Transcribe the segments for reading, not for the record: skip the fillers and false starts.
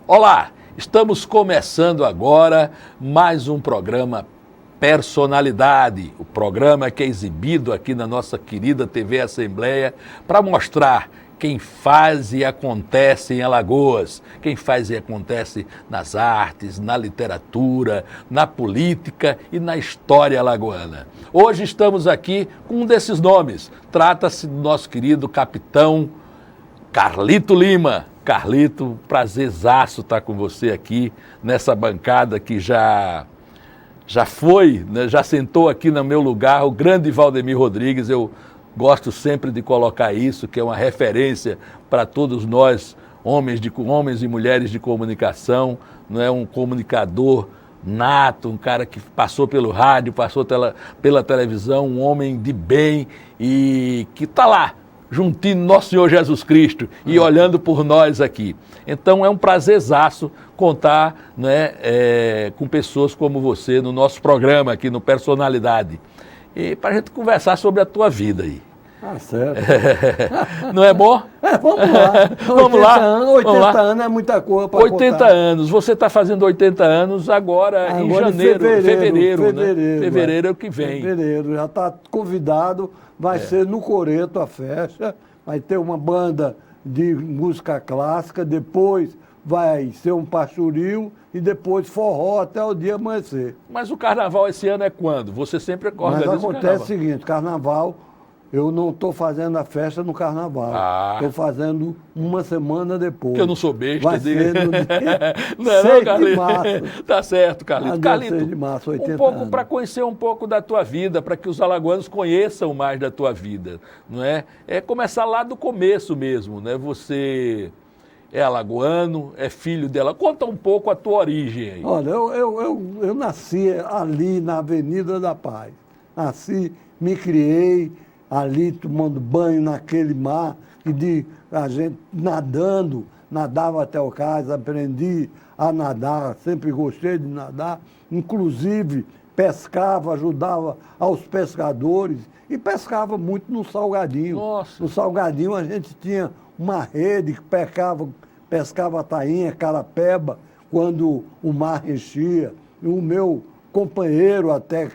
Olá, estamos começando agora mais um programa Personalidade, o programa que é exibido aqui na nossa querida TV Assembleia para mostrar quem faz e acontece em Alagoas, quem faz e acontece nas artes, na literatura, na política e na história alagoana. Hoje estamos aqui com um desses nomes, trata-se do nosso querido capitão Carlito Lima. Carlito, prazerzaço estar com você aqui nessa bancada que já foi, né, já sentou aqui no meu lugar o grande Valdemir Rodrigues. Eu gosto sempre de colocar isso, que é uma referência para todos nós, homens e mulheres de comunicação, não é um comunicador nato, um cara que passou pelo rádio, passou pela televisão, um homem de bem e que está lá, juntinho nosso Senhor Jesus Cristo e olhando por nós aqui. Então é um prazerzaço contar, né, com pessoas como você no nosso programa aqui no Personalidade. E para a gente conversar sobre a tua vida aí. Ah, certo. Não é bom? Vamos lá. Vamos lá. 80 anos é muita coisa para 80 contar. Anos. Você está fazendo 80 anos agora em janeiro. Fevereiro, né? Fevereiro é o que vem. Fevereiro. Já está convidado. Vai ser no Coreto a festa. Vai ter uma banda de música clássica. Depois vai ser um pastoril e depois forró até o dia amanhecer. Mas o carnaval esse ano é quando? Você sempre organiza o carnaval. Mas acontece o seguinte, carnaval, eu não estou fazendo a festa no carnaval. Estou fazendo uma semana depois. Porque eu não sou besta. Vai ser no dia não, 6 Carlito. de março. Tá certo, Carlito. Carlito, 6 de março, 80 um pouco anos. para conhecer um pouco da tua vida, para que os alagoanos conheçam mais da tua vida, não é? É começar lá do começo mesmo, né? Você é alagoano, é filho dela. Conta um pouco a tua origem aí. Olha, eu nasci ali na Avenida da Paz. Nasci, me criei ali tomando banho naquele mar, e a gente nadava até o cais, aprendi a nadar, sempre gostei de nadar, inclusive pescava, ajudava aos pescadores e pescava muito no Salgadinho. Nossa. No Salgadinho a gente tinha uma rede que pescava tainha, carapeba, quando o mar enchia. E o meu companheiro até,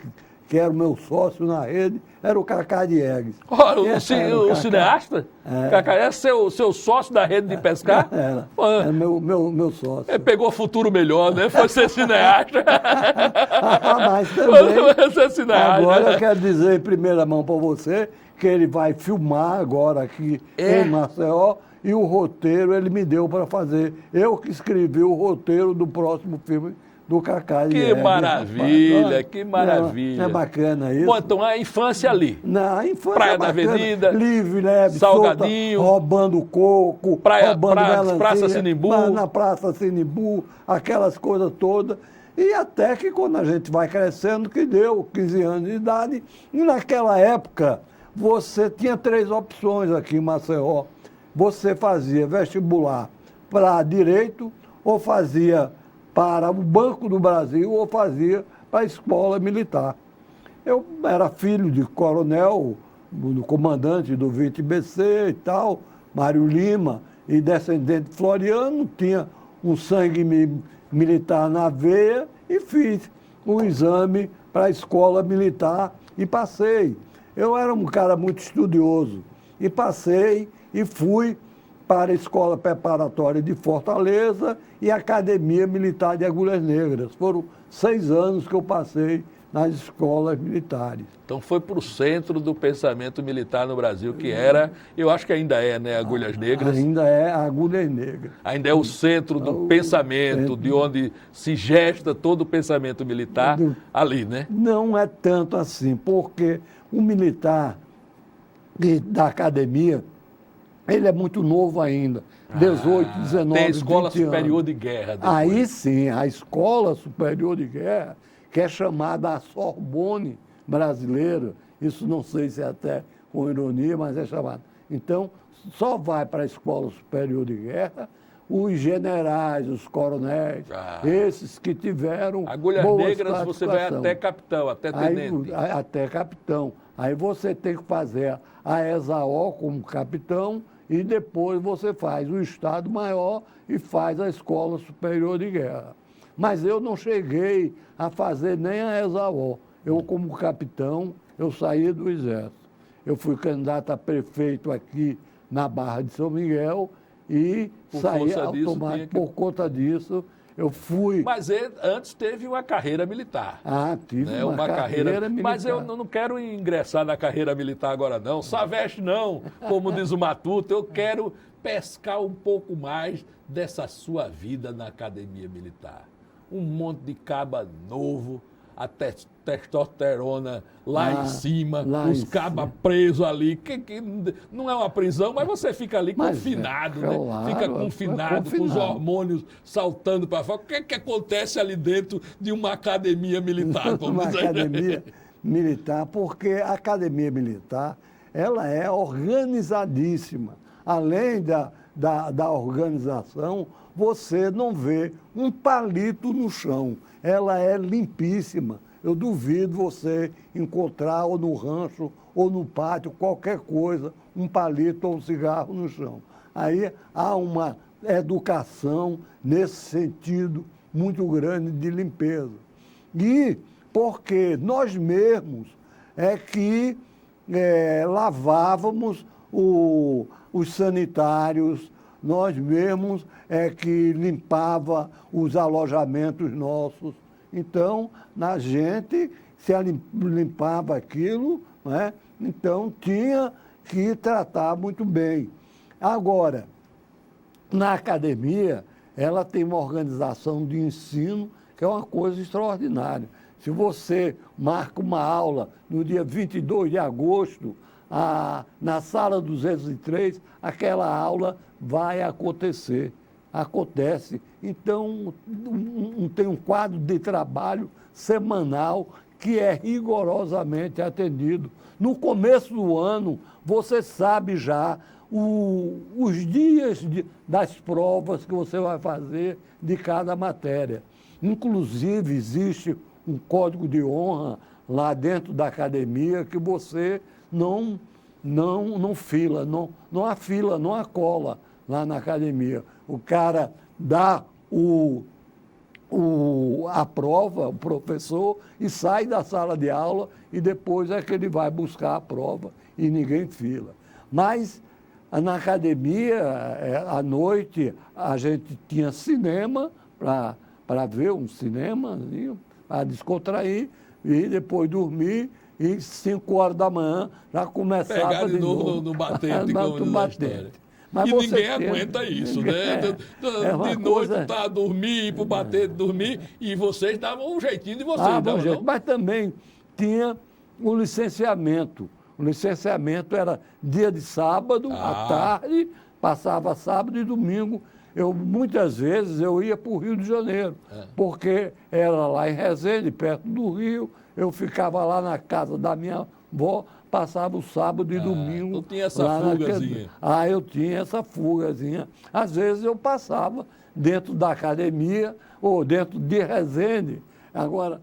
que era o meu sócio na rede, era o Cacá Diegues. O cineasta? É. Cacá é seu sócio da rede de pescar? Era meu sócio. Pegou futuro melhor, né? Foi ser cineasta. Mas também, Foi ser cineasta. agora eu quero dizer em primeira mão para você que ele vai filmar agora aqui em Maceió e o roteiro ele me deu para fazer. Eu que escrevi o roteiro do próximo filme do Cacá. Que maravilha, que maravilha. É bacana isso. Bom, então a infância ali. Na infância Praia da Avenida, livre, leve, Salgadinho, solta, roubando coco, roubando melancia, Praça Sinimbu. Na Praça Sinimbu, aquelas coisas todas. E até que quando a gente vai crescendo, que deu 15 anos de idade, e naquela época você tinha 3 opções aqui em Maceió. Você fazia vestibular para Direito, ou fazia para o Banco do Brasil, ou fazia para a Escola Militar. Eu era filho de coronel, do comandante do 20BC e tal, Mário Lima, e descendente de Floriano, tinha um sangue militar na veia e fiz o exame para a Escola Militar e passei. Eu era um cara muito estudioso e passei e fui para a Escola Preparatória de Fortaleza e a Academia Militar de Agulhas Negras. Foram 6 anos que eu passei nas escolas militares. Então foi para o centro do pensamento militar no Brasil, que era, eu acho que ainda é, né, Agulhas Negras. Ainda é Agulhas Negras. Ainda é o centro do pensamento, de onde se gesta todo o pensamento militar ali, né? Não é tanto assim, porque o militar da academia, ele é muito novo ainda, 18, 19, tem a Escola 20 Superior anos. de Guerra depois. Aí sim, a Escola Superior de Guerra, que é chamada a Sorbonne brasileira, isso não sei se é até com ironia, mas é chamada. Então, só vai para a Escola Superior de Guerra os generais, os coronéis, esses que tiveram Agulhas Negras você vai até capitão, até tenente. Até capitão. Aí você tem que fazer a ESAO como capitão e depois você faz o Estado Maior e faz a Escola Superior de Guerra. Mas eu não cheguei a fazer nem a ESAO. Eu, como capitão, eu saí do Exército. Eu fui candidato a prefeito aqui na Barra de São Miguel e saí automático por conta disso. Eu fui... Mas ele antes teve uma carreira militar. Tive né? uma carreira militar. Mas eu não quero ingressar na carreira militar agora, não. Saveste não, como diz o Matuto. Eu quero pescar um pouco mais dessa sua vida na academia militar. Um monte de caba novo, a testosterona lá em cima, os cabas presos ali, que não é uma prisão, mas você fica ali confinado, né? Claro, Fica confinado, com os hormônios saltando para fora. O que acontece ali dentro de uma academia militar? Uma academia militar, porque a academia militar, ela é organizadíssima. Além da organização, você não vê um palito no chão. Ela é limpíssima. Eu duvido você encontrar ou no rancho ou no pátio, qualquer coisa, um palito ou um cigarro no chão. Aí há uma educação nesse sentido muito grande de limpeza. E porque nós mesmos é que lavávamos os sanitários, nós mesmos é que limpava os alojamentos nossos. Então, a gente se limpava aquilo, né? Então tinha que tratar muito bem. Agora, na academia, ela tem uma organização de ensino que é uma coisa extraordinária. Se você marca uma aula no dia 22 de agosto, na sala 203, aquela aula vai acontecer. Acontece. Então, tem um quadro de trabalho semanal que é rigorosamente atendido. No começo do ano, você sabe já os dias das provas que você vai fazer de cada matéria. Inclusive, existe um código de honra lá dentro da academia que você não fila, não há fila, não há cola lá na academia. O cara dá a prova, o professor, e sai da sala de aula e depois é que ele vai buscar a prova e ninguém fila. Mas na academia, à noite, a gente tinha cinema para ver um cinema, para descontrair e depois dormir. E 5 horas da manhã já começava pegar de novo no batente, como diz a história. Mas e ninguém aguenta isso, né? De noite tá a dormir, ir para o batente dormir, e vocês davam um jeitinho de vocês. Bom jeito. Mas também tinha o licenciamento. O licenciamento era dia de sábado, à tarde, passava sábado e domingo. Muitas vezes eu ia para o Rio de Janeiro, porque era lá em Resende, perto do Rio. Eu ficava lá na casa da minha avó, passava o sábado e domingo. Não tinha essa fugazinha? Eu tinha essa fugazinha. Às vezes eu passava dentro da academia ou dentro de Resende. Agora,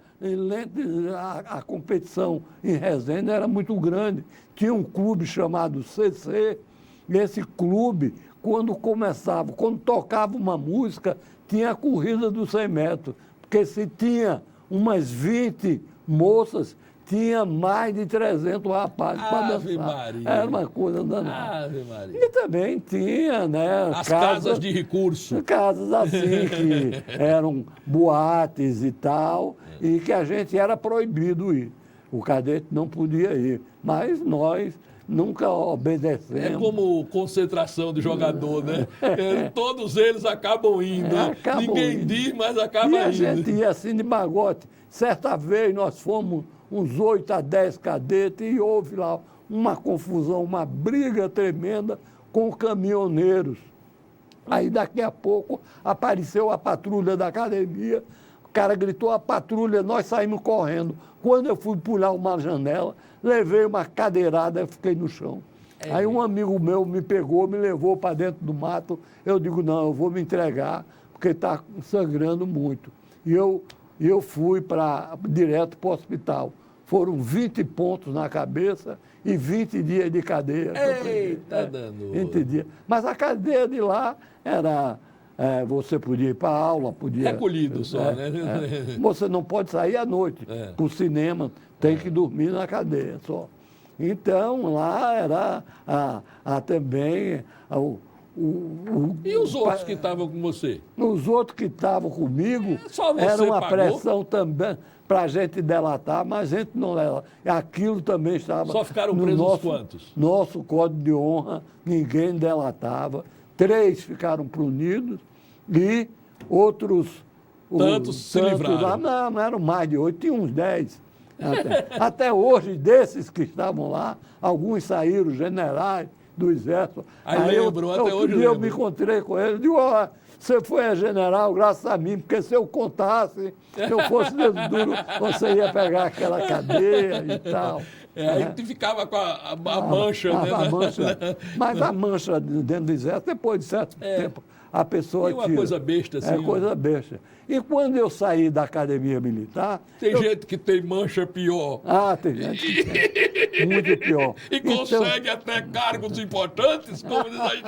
a competição em Resende era muito grande. Tinha um clube chamado CC, e esse clube, quando tocava uma música, tinha a corrida dos 100 metros. Porque se tinha umas 20 moças, tinha mais de 300 rapazes para dançar. Maria. Era uma coisa danada. Ave Maria. E também tinha, né? As casas de recurso. Casas assim, que eram boates e tal, e que a gente era proibido ir. O cadete não podia ir. Mas nós nunca obedecemos. É como concentração de jogador, né? Todos eles acabam indo. Ninguém diz, mas acaba indo. E a gente ia assim de magote. Certa vez nós fomos uns 8 a 10 cadetes e houve lá uma confusão, uma briga tremenda com caminhoneiros. Aí daqui a pouco apareceu a patrulha da academia, o cara gritou a patrulha, nós saímos correndo. Quando eu fui pular uma janela, levei uma cadeirada e fiquei no chão. Aí um amigo meu me pegou, me levou para dentro do mato. Eu digo, não, eu vou me entregar, porque está sangrando muito. E eu fui direto para o hospital. foram 20 pontos na cabeça e 20 dias de cadeia. Eita, danoso. 20 dias. Mas a cadeia de lá era... você podia ir para a aula, podia... Recolhido só, né? Você não pode sair à noite para o cinema, tem que dormir na cadeia só. Então, lá era também... E os outros que estavam com você? Os outros que estavam comigo, Só você era uma pagou? pressão também para a gente delatar, mas a gente não leva. Aquilo também estava... Só ficaram presos quantos? Nosso código de honra, ninguém delatava. 3 ficaram punidos e outros... Tantos se livraram? Não eram mais de 8, tinha uns 10. Até hoje, desses que estavam lá, alguns saíram generais do Exército. Aí lembro, até hoje eu me encontrei com ele, digo, você foi general graças a mim, porque se eu contasse, se eu fosse dedo duro, você ia pegar aquela cadeia e tal. Aí tu ficava com a mancha, né? A mancha. Mas a mancha dentro do Exército, depois de certo tempo, a pessoa tira. E uma tira. coisa besta assim. É coisa besta. E quando eu saí da academia militar... Tem gente que tem mancha pior. Tem gente que tem. Muito pior. E consegue até cargos importantes, como diz aí.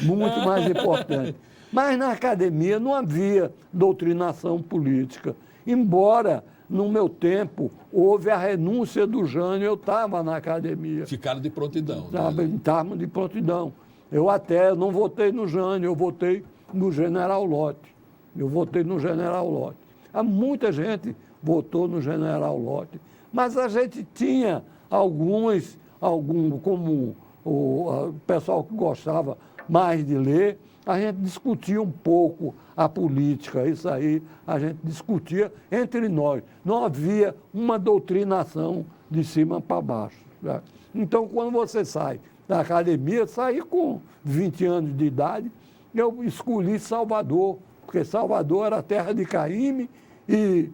Muito mais importante. Mas na academia não havia doutrinação política. Embora, no meu tempo, houve a renúncia do Jânio, eu estava na academia. Ficaram de prontidão. Estávamos de prontidão. Eu não votei no Jânio, eu votei no General Lott. Muita gente votou no General Lott. Mas a gente tinha alguns como o pessoal que gostava mais de ler, a gente discutia um pouco a política, isso aí a gente discutia entre nós. Não havia uma doutrinação de cima para baixo. Né? Então, quando você sai da academia, saí com 20 anos de idade, eu escolhi Salvador, porque Salvador era a terra de Caíme e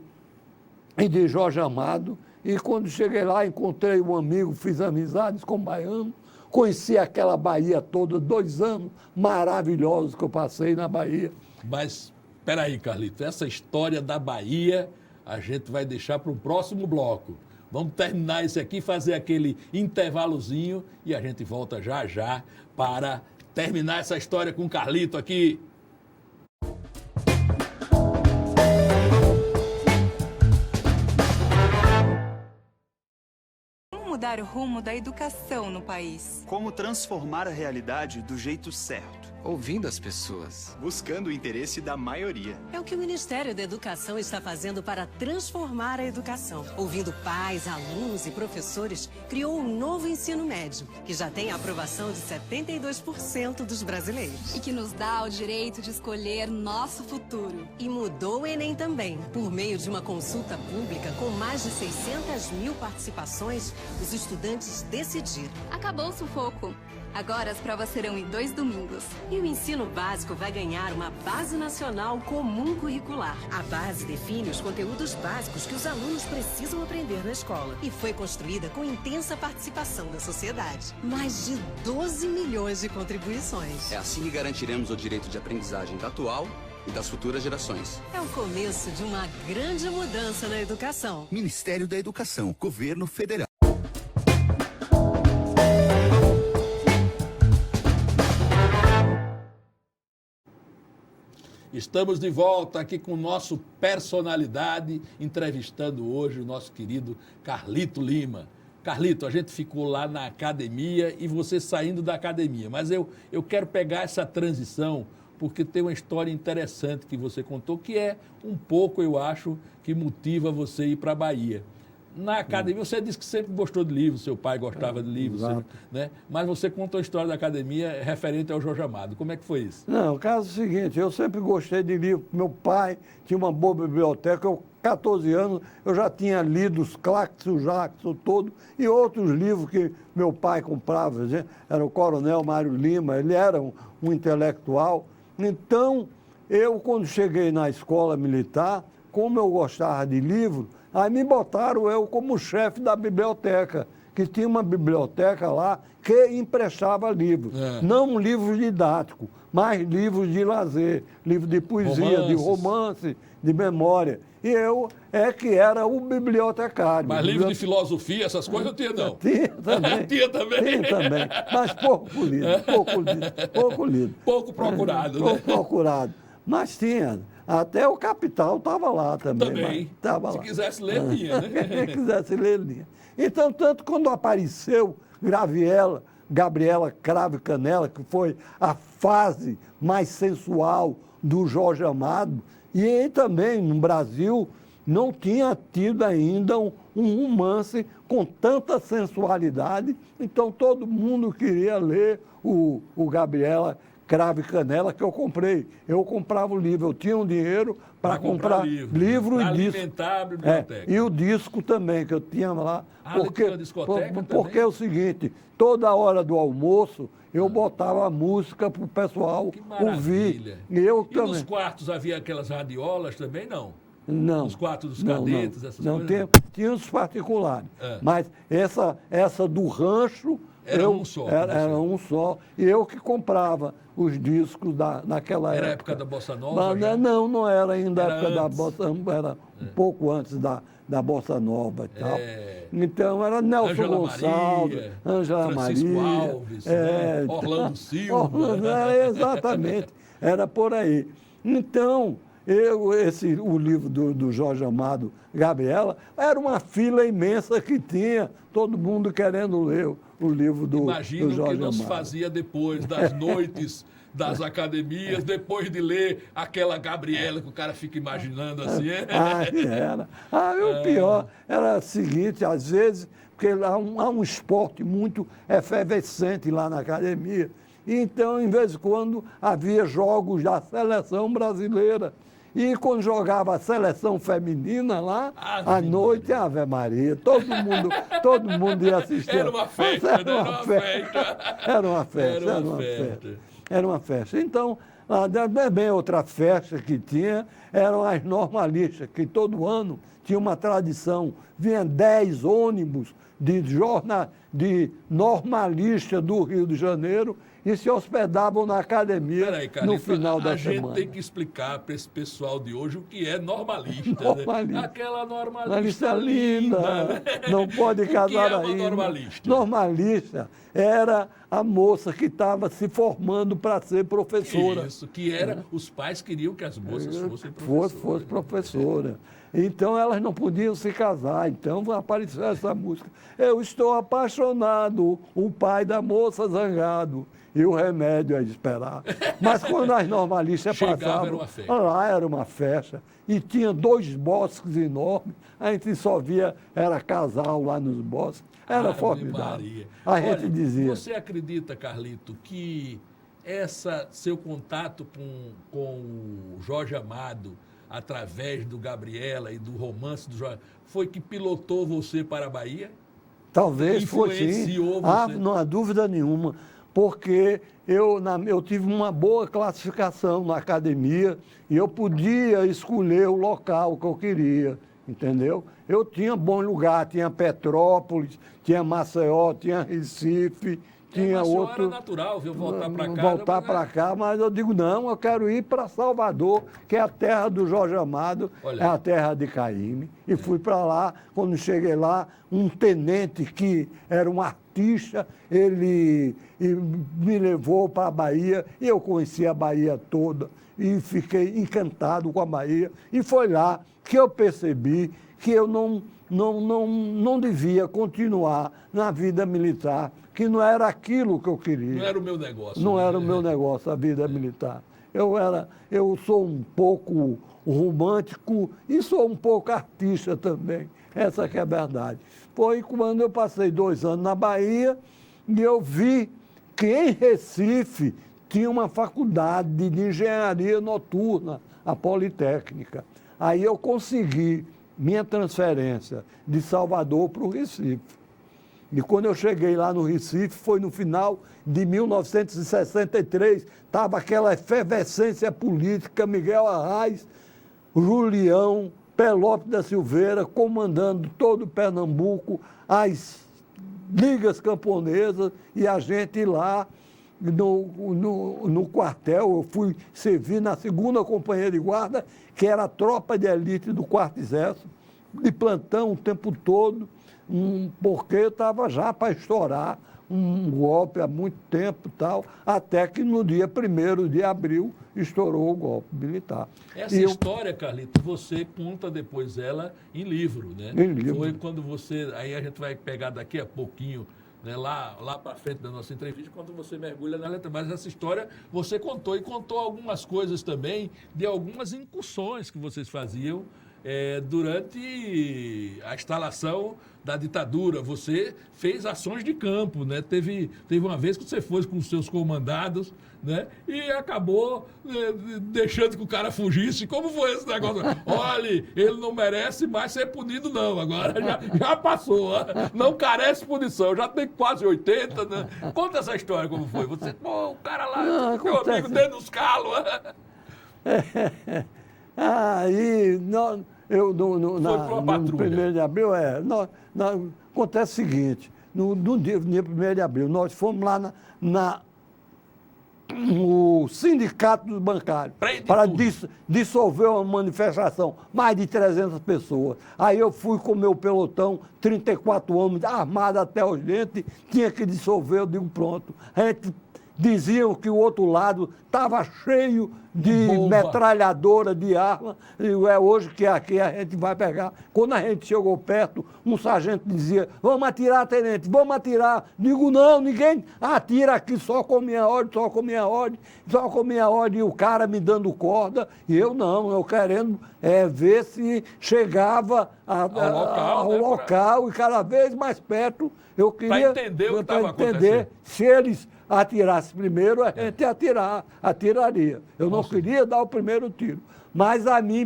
de Jorge Amado. E quando cheguei lá, encontrei um amigo, fiz amizades com baiano, conheci aquela Bahia toda, 2 anos maravilhosos que eu passei na Bahia. Mas, espera aí, Carlito, essa história da Bahia a gente vai deixar para o próximo bloco. Vamos terminar isso aqui, fazer aquele intervalozinho e a gente volta já já para terminar essa história com o Carlito aqui. Mudar o rumo da educação no país. Como transformar a realidade do jeito certo. Ouvindo as pessoas. Buscando o interesse da maioria. É o que o Ministério da Educação está fazendo para transformar a educação. Ouvindo pais, alunos e professores, criou um novo ensino médio, que já tem a aprovação de 72% dos brasileiros. E que nos dá o direito de escolher nosso futuro. E mudou o Enem também. Por meio de uma consulta pública com mais de 600 mil participações, os estudantes decidiram. Acabou o sufoco. Agora as provas serão em 2 domingos. E o ensino básico vai ganhar uma Base Nacional Comum Curricular. A base define os conteúdos básicos que os alunos precisam aprender na escola. E foi construída com intensa participação da sociedade. Mais de 12 milhões de contribuições. É assim que garantiremos o direito de aprendizagem da atual e das futuras gerações. É o começo de uma grande mudança na educação. Ministério da Educação, Governo Federal. Estamos de volta aqui com o nosso Personalidade, entrevistando hoje o nosso querido Carlito Lima. Carlito, a gente ficou lá na academia e você saindo da academia, mas eu quero pegar essa transição porque tem uma história interessante que você contou, que é um pouco, eu acho, que motiva você a ir para a Bahia. Na academia, você disse que sempre gostou de livros, seu pai gostava de livros, né? Mas você contou a história da academia referente ao Jorge Amado. Como é que foi isso? Não, o caso é o seguinte, eu sempre gostei de livro. Meu pai tinha uma boa biblioteca, eu, 14 anos, eu já tinha lido os Claques, o Jackson todo, e outros livros que meu pai comprava. Era o Coronel Mário Lima, ele era um intelectual. Então, eu, quando cheguei na escola militar, como eu gostava de livro, aí me botaram eu como chefe da biblioteca, que tinha uma biblioteca lá que emprestava livros. Não livros didáticos, mas livros de lazer, livros de poesia, de romance, de memória. E eu que era o bibliotecário. Mas livro de filosofia, essas coisas não tinha, não. Tinha também. Tinha também. Tinha também, mas pouco lido. Pouco procurado, né? Pouco procurado. Mas tinha. Até o Capital estava lá também. Também. Tava Se lá. quisesse ler, tinha, né? Quem quisesse ler, lia. Então, tanto quando apareceu Gabriela Cravo e Canela, que foi a fase mais sensual do Jorge Amado, e também no Brasil não tinha tido ainda um romance com tanta sensualidade, então todo mundo queria ler o Gabriela Cravo e Canela, que eu comprei. Eu comprava o livro, eu tinha um dinheiro para comprar livro e disco. Alimentar a biblioteca. E o disco também, que eu tinha lá. Tinha discoteca porque é o seguinte, toda hora do almoço, eu botava a música para o pessoal ouvir. E nos quartos havia aquelas radiolas também, não? Não. Nos quartos dos cadetes, essas coisas? Não, tinha os particulares. Mas essa do rancho... Era um só. Era um só. E eu que comprava os discos naquela época. Era a época da Bossa Nova? Mas, não era ainda a época da antes. Bossa Nova, era um pouco antes da Bossa Nova e tal. Então era Nelson Ângela Gonçalves, Maria, Ângela Francisco Maria. Alves, né? Orlando Silva. Exatamente, era por aí. Então, o livro do Jorge Amado Gabriela era uma fila imensa que tinha, todo mundo querendo ler o livro do Jorge Amado. Imagina o que não se fazia depois das noites das academias, depois de ler aquela Gabriela que o cara fica imaginando assim. Era. O pior era o seguinte, às vezes, porque há um esporte muito efervescente lá na academia, então, em vez em quando, havia jogos da seleção brasileira. E quando jogava a seleção feminina lá, à noite, Ave Maria, todo mundo ia assistir. Era uma festa, Era uma festa. Então, também outra festa que tinha eram as normalistas, que todo ano tinha uma tradição. Vinha 10 ônibus de normalistas do Rio de Janeiro e se hospedavam na academia no final da semana. A gente tem que explicar para esse pessoal de hoje o que é normalista. Normalista. Né? Aquela normalista linda. Né? Não pode casar ainda. O que é uma normalista? Normalista era a moça que estava se formando para ser professora. Isso, que era, os pais queriam que as moças fossem professoras. Fosse professora. Então, elas não podiam se casar. Então, apareceu essa música. Eu estou apaixonado, o pai da moça zangado. E o remédio é esperar. Mas quando as normalistas passavam, lá era uma festa. E tinha 2 bosques enormes. A gente só via, era casal lá nos bosques. Era formidável. A gente dizia. Você acredita, Carlito, que seu contato com o Jorge Amado, através do Gabriela e do romance do Jorge, foi que pilotou você para a Bahia? Talvez fosse. Influenciou você? Não há dúvida nenhuma. Porque eu tive uma boa classificação na academia e eu podia escolher o local que eu queria, entendeu? Eu tinha bom lugar, tinha Petrópolis, tinha Maceió, tinha Recife, tinha outro... Era natural, viu, voltar para cá. Voltar para cá, mas eu digo, não, eu quero ir para Salvador, que é a terra do Jorge Amado, é a terra de Caymmi. E fui para lá, quando cheguei lá, um tenente que era um artista, ele me levou para a Bahia, e eu conheci a Bahia toda, e fiquei encantado com a Bahia. E foi lá que eu percebi que eu não devia continuar na vida militar, que não era aquilo que eu queria. Não era o meu negócio. Não era o meu negócio, a vida militar. Eu sou um pouco romântico e sou um pouco artista também. Essa que é a verdade. Foi quando eu passei 2 anos na Bahia e eu vi que em Recife tinha uma faculdade de engenharia noturna, a Politécnica. Aí eu consegui minha transferência de Salvador para o Recife. E quando eu cheguei lá no Recife, foi no final de 1963, estava aquela efervescência política, Miguel Arraes, Julião, Pelópio da Silveira, comandando todo Pernambuco, as ligas camponesas, e a gente lá no quartel, eu fui servir na 2ª Companhia de Guarda, que era a tropa de elite do 4º Exército, de plantão o tempo todo, porque estava já para estourar um golpe há muito tempo e tal, até que no dia 1º de abril estourou o golpe militar. Essa história, Carlito, você conta depois ela em livro, né? Em livro. Foi quando você... Aí a gente vai pegar daqui a pouquinho, né, lá para frente da nossa entrevista, quando você mergulha na letra. Mas essa história você contou, e contou algumas coisas também de algumas incursões que vocês faziam durante a instalação da ditadura. Você fez ações de campo, né? Teve uma vez que você foi com os seus comandados, né? E acabou deixando que o cara fugisse. Como foi esse negócio? Olha, ele não merece mais ser punido, não. Agora já passou. Não carece de punição. Já tem quase 80, né? Conta essa história, como foi. Você, pô, o cara lá, não, meu amigo dentro dos calos. Aí, no 1º de abril, acontece o seguinte, no dia 1º de abril, nós fomos lá no Sindicato dos Bancários para dissolver uma manifestação, mais de 300 pessoas. Aí eu fui com o meu pelotão, 34 homens, armados até os dentes, tinha que dissolver, eu digo pronto. A gente diziam que o outro lado estava cheio de metralhadora, de arma, e é hoje que aqui a gente vai pegar. Quando a gente chegou perto, um sargento dizia, vamos atirar, tenente, vamos atirar. Digo, não, ninguém atira aqui, só com minha ordem, só com minha ordem, só com minha ordem, e o cara me dando corda, e eu não, eu querendo ver se chegava ao local, e cada vez mais perto, eu queria... Para entender o que estava acontecendo. Se eles atirassem primeiro, a gente atiraria. Eu não queria dar o primeiro tiro. Mas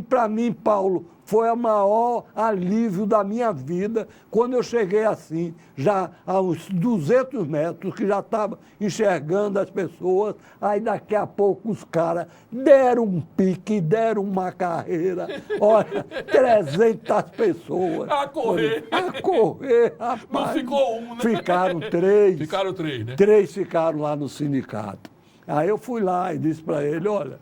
para mim, Paulo, foi o maior alívio da minha vida quando eu cheguei assim, já a uns 200 metros, que já estava enxergando as pessoas, aí daqui a pouco os caras deram um pique, deram uma carreira, olha, 300 pessoas. A correr, rapaz. Não ficou um, né? Ficaram 3. Ficaram 3, né? 3 ficaram lá no sindicato. Aí eu fui lá e disse para ele, olha,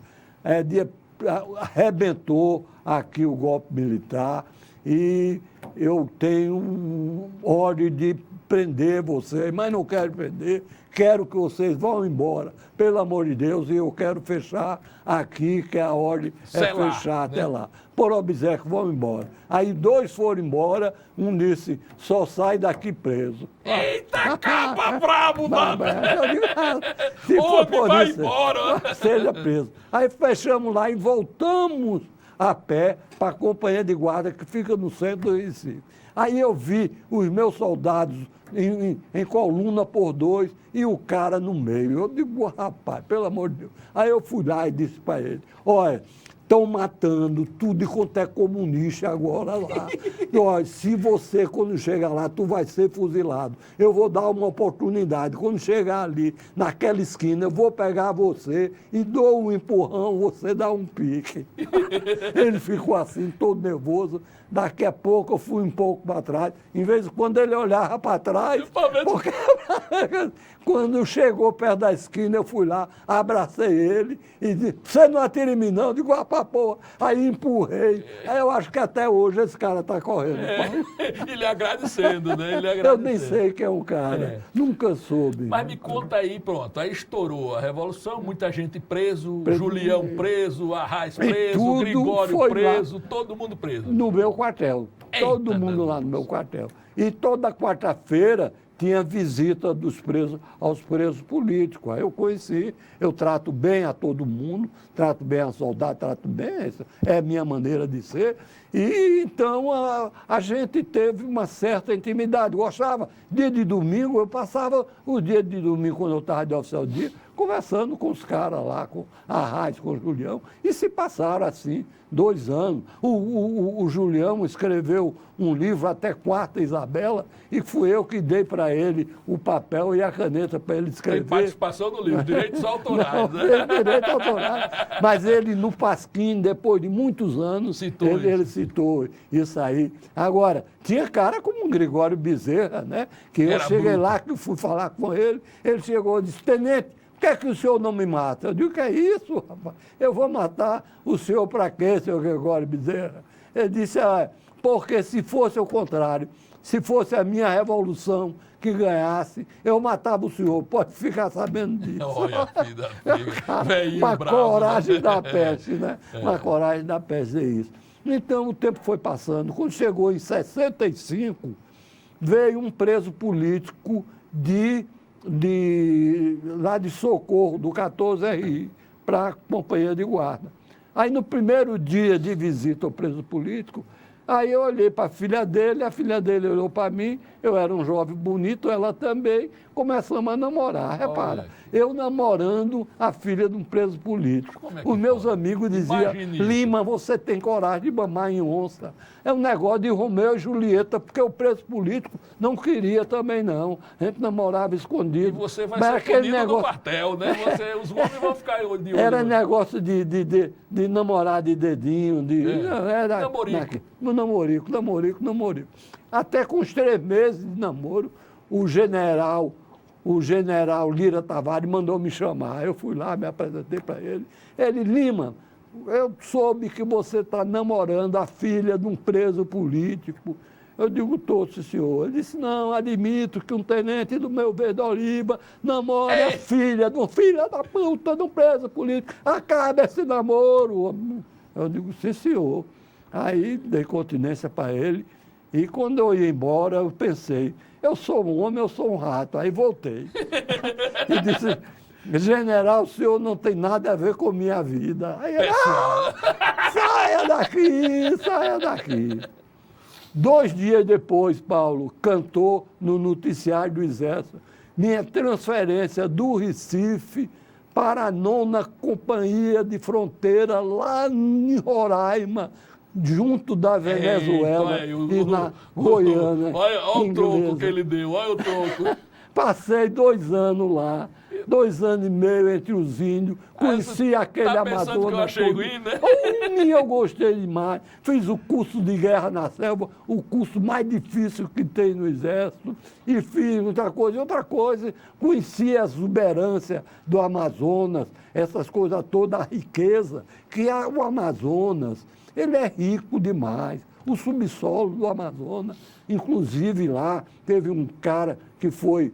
arrebentou aqui o golpe militar e eu tenho ordem de prender vocês, mas não quero prender, quero que vocês vão embora, pelo amor de Deus, e eu quero fechar aqui, que a ordem fechar até lá. Por obséquio, vão embora. Aí 2 foram embora, um disse, só sai daqui preso. Eita, capa brabo, mano! Eu digo, se for por vai isso, embora! Seja preso. Aí fechamos lá e voltamos a pé para a companhia de guarda que fica no centro do Recife. Aí eu vi os meus soldados em coluna por 2 e o cara no meio. Eu digo, rapaz, pelo amor de Deus. Aí eu fui lá e disse para ele, olha, estão matando tudo e quanto é comunista agora lá. E, olha, se você, quando chegar lá, tu vai ser fuzilado. Eu vou dar uma oportunidade. Quando chegar ali, naquela esquina, eu vou pegar você e dou um empurrão, você dá um pique. Ele ficou assim, todo nervoso. Daqui a pouco eu fui um pouco para trás. Em vez de quando ele olhava para trás, porque quando chegou perto da esquina, eu fui lá, abracei ele e disse, você não atira em mim não? Eu digo, porra. Aí empurrei. Aí eu acho que até hoje esse cara está correndo. Ele agradecendo, né? Eu nem sei quem é o cara. Nunca soube. Mas me conta aí, pronto. Aí estourou a Revolução, muita gente preso, Julião preso, Arraes preso, Gregório preso, todo mundo preso. No meu quartel. Todo mundo lá no meu quartel. E toda quarta-feira tinha visita dos presos aos presos políticos. Aí eu conheci, eu trato bem a todo mundo, trato bem a soldado, trato bem, essa é a minha maneira de ser. E então a gente teve uma certa intimidade. Gostava, dia de domingo, eu passava o dia de domingo, quando eu estava de oficial de dia, conversando com os caras lá, com a Arraes, com o Julião, e se passaram assim 2 anos. O Julião escreveu um livro, Até Quarta Isabela, e fui eu que dei para ele o papel e a caneta para ele escrever. Tem participação no livro, direitos autorais. Não, direitos autorais. Mas ele, no Pasquim, depois de muitos anos, ele citou isso aí. Agora, tinha cara como o Gregório Bezerra, né? Que eu cheguei lá, que fui falar com ele, ele chegou e disse, tenente, Por que é que o senhor não me mata? Eu digo, que é isso, rapaz? Eu vou matar o senhor para quê, senhor Gregório Bezerra? Ele disse, porque se fosse o contrário, se fosse a minha revolução que ganhasse, eu matava o senhor. Pode ficar sabendo disso. Olha, filho, uma bravo, coragem né? da peste, né? Uma coragem da peste, é isso. Então, o tempo foi passando. Quando chegou em 65, veio um preso político lá de Socorro, do 14RI, para a companhia de guarda. Aí, no primeiro dia de visita ao preso político, aí eu olhei para a filha dele olhou para mim, eu era um jovem bonito, ela também, começamos a namorar. Repara, eu namorando a filha de um preso político. Os meus amigos diziam, Lima, você tem coragem de mamar em onça. É um negócio de Romeu e Julieta, porque o preso político não queria também, não. A gente namorava escondido. E você vai ser escondido no quartel, né? Os homens vão ficar de olho. Era negócio de namorar de dedinho, era namorico. Até com os 3 meses de namoro, o general Lira Tavares mandou me chamar. Eu fui lá, me apresentei para ele. Ele, Lima, eu soube que você está namorando a filha de um preso político. Eu digo, estou, senhor. Ele disse, não, admito que um tenente do meu Verde Oliva namora a filha de um filho da puta de um preso político. Acaba esse namoro. Eu digo, sim, senhor. Aí dei continência para ele. E quando eu ia embora, eu pensei, eu sou um homem, eu sou um rato. Aí voltei. E disse, general, o senhor não tem nada a ver com minha vida. Aí ele, saia daqui. 2 dias depois, Paulo, cantou no noticiário do Exército minha transferência do Recife para a 9ª Companhia de Fronteira, lá em Roraima, junto da Venezuela e na Goiânia. Olha o troco que ele deu, olha o troco. Passei 2 anos lá, 2 anos e meio entre os índios, conheci aquele Amazonas. Que eu achei ruim, né? Eu gostei demais. Fiz o curso de guerra na selva, o curso mais difícil que tem no Exército, e fiz outra coisa, conheci a exuberância do Amazonas, essas coisas todas, a riqueza, que é o Amazonas. Ele é rico demais. O subsolo do Amazonas, inclusive lá, teve um cara que foi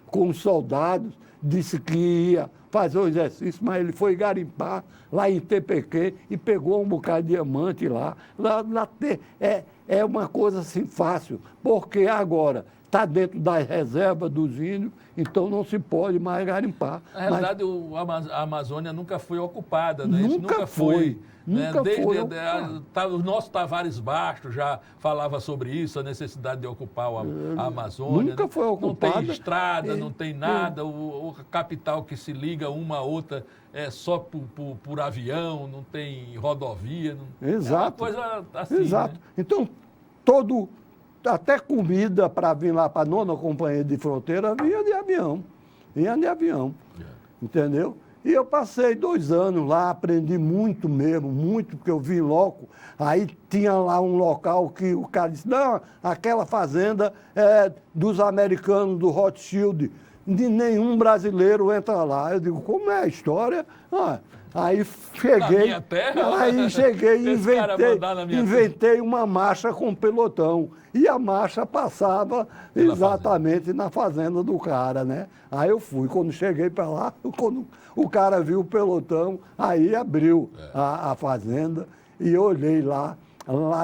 com os soldados, disse que ia fazer o exercício, mas ele foi garimpar lá em TPQ e pegou um bocado de diamante lá. É uma coisa assim fácil, porque agora está dentro das reservas dos índios, então não se pode mais garimpar. Na realidade, a Amazônia nunca foi ocupada, né? Nunca foi. Nunca foi. O nosso Tavares Bastos já falava sobre isso, a necessidade de ocupar a Amazônia. Nunca foi ocupada. Não tem estrada, não tem nada, a capital que se liga uma a outra é só por avião, não tem rodovia. Exato. É uma coisa assim. Exato. Né? Então, até comida para vir lá para a 9ª Companhia de Fronteira vinha de avião. Entendeu? E eu passei 2 anos lá, aprendi muito mesmo, muito, porque eu vim logo. Aí tinha lá um local que o cara disse, não, aquela fazenda é dos americanos, do Rothschild, de nenhum brasileiro entra lá. Eu digo, como é a história? Aí cheguei e inventei uma marcha com pelotão. E a marcha passava exatamente na fazenda do cara, né? Aí eu fui. Quando cheguei para lá, quando o cara viu o pelotão, aí abriu a fazenda e eu olhei lá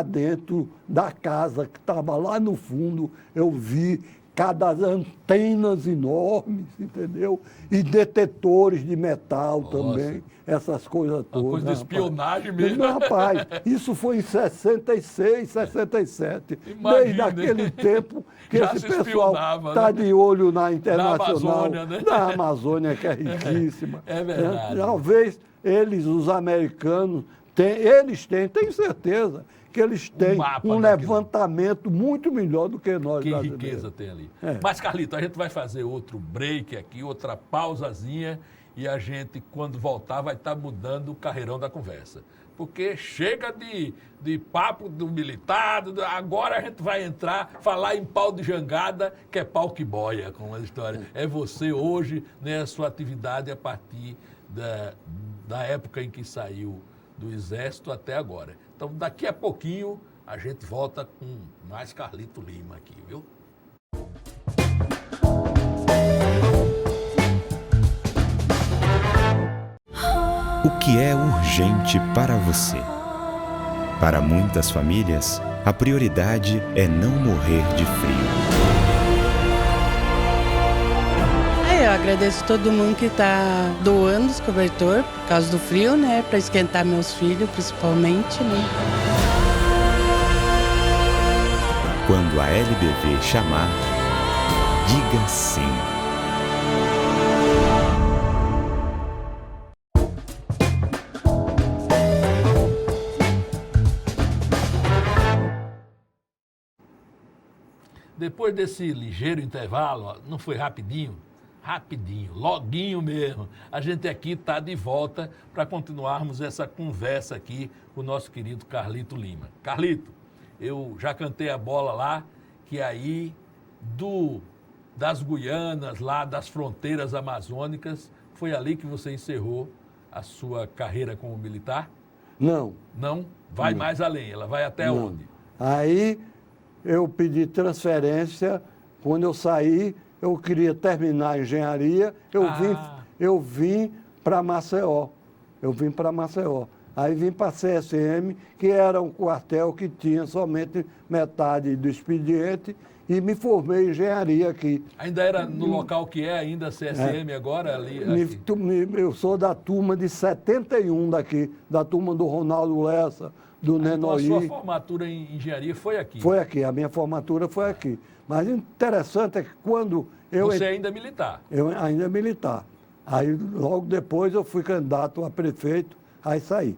dentro da casa, que estava lá no fundo, eu vi cada antenas enormes, entendeu? E detetores de metal também, essas coisas todas. Uma coisa de espionagem mesmo. Rapaz, isso foi em 66, 67. Imagina, desde aquele tempo que já esse pessoal está de olho na internacional, da Amazônia, que é riquíssima. É verdade. Talvez os americanos, tenho certeza, que eles têm um levantamento muito melhor do que nós brasileiros. Que riqueza tem ali. Mas, Carlito, a gente vai fazer outro break aqui, outra pausazinha, e a gente, quando voltar, vai estar mudando o carreirão da conversa. porque chega de papo do militar, agora a gente vai falar em pau de jangada, que é pau que boia, como a história. É você hoje, né, a sua atividade a partir da época em que saiu do Exército até agora. Então, daqui a pouquinho, a gente volta com mais Carlito Lima aqui, viu? O que é urgente para você? Para muitas famílias, a prioridade é não morrer de frio. Eu agradeço todo mundo que está doando os cobertores por causa do frio, né? Para esquentar meus filhos, principalmente, né? Quando a LBV chamar, diga sim. Depois desse ligeiro intervalo, ó, não foi rapidinho? Rapidinho, loguinho mesmo. A gente aqui está de volta para continuarmos essa conversa aqui com o nosso querido Carlito Lima. Carlito, eu já cantei a bola lá, que aí das Guianas, lá das fronteiras amazônicas, foi ali que você encerrou a sua carreira como militar? Não. Não? Vai mais além, ela vai até Não. onde? Aí eu pedi transferência, quando eu saí, eu queria terminar a engenharia, eu vim para Maceió. Aí vim para a CSM, que era um quartel que tinha somente metade do expediente, e me formei em engenharia aqui. Ainda era no local que é ainda a CSM agora? Ali, Eu sou da turma de 71 daqui, da turma do Ronaldo Lessa, do Nenoí. Então a sua formatura em engenharia foi aqui? Foi aqui, a minha formatura foi aqui. Mas interessante é que quando eu... Você ainda é militar? Eu ainda é militar. Aí logo depois eu fui candidato a prefeito, aí saí.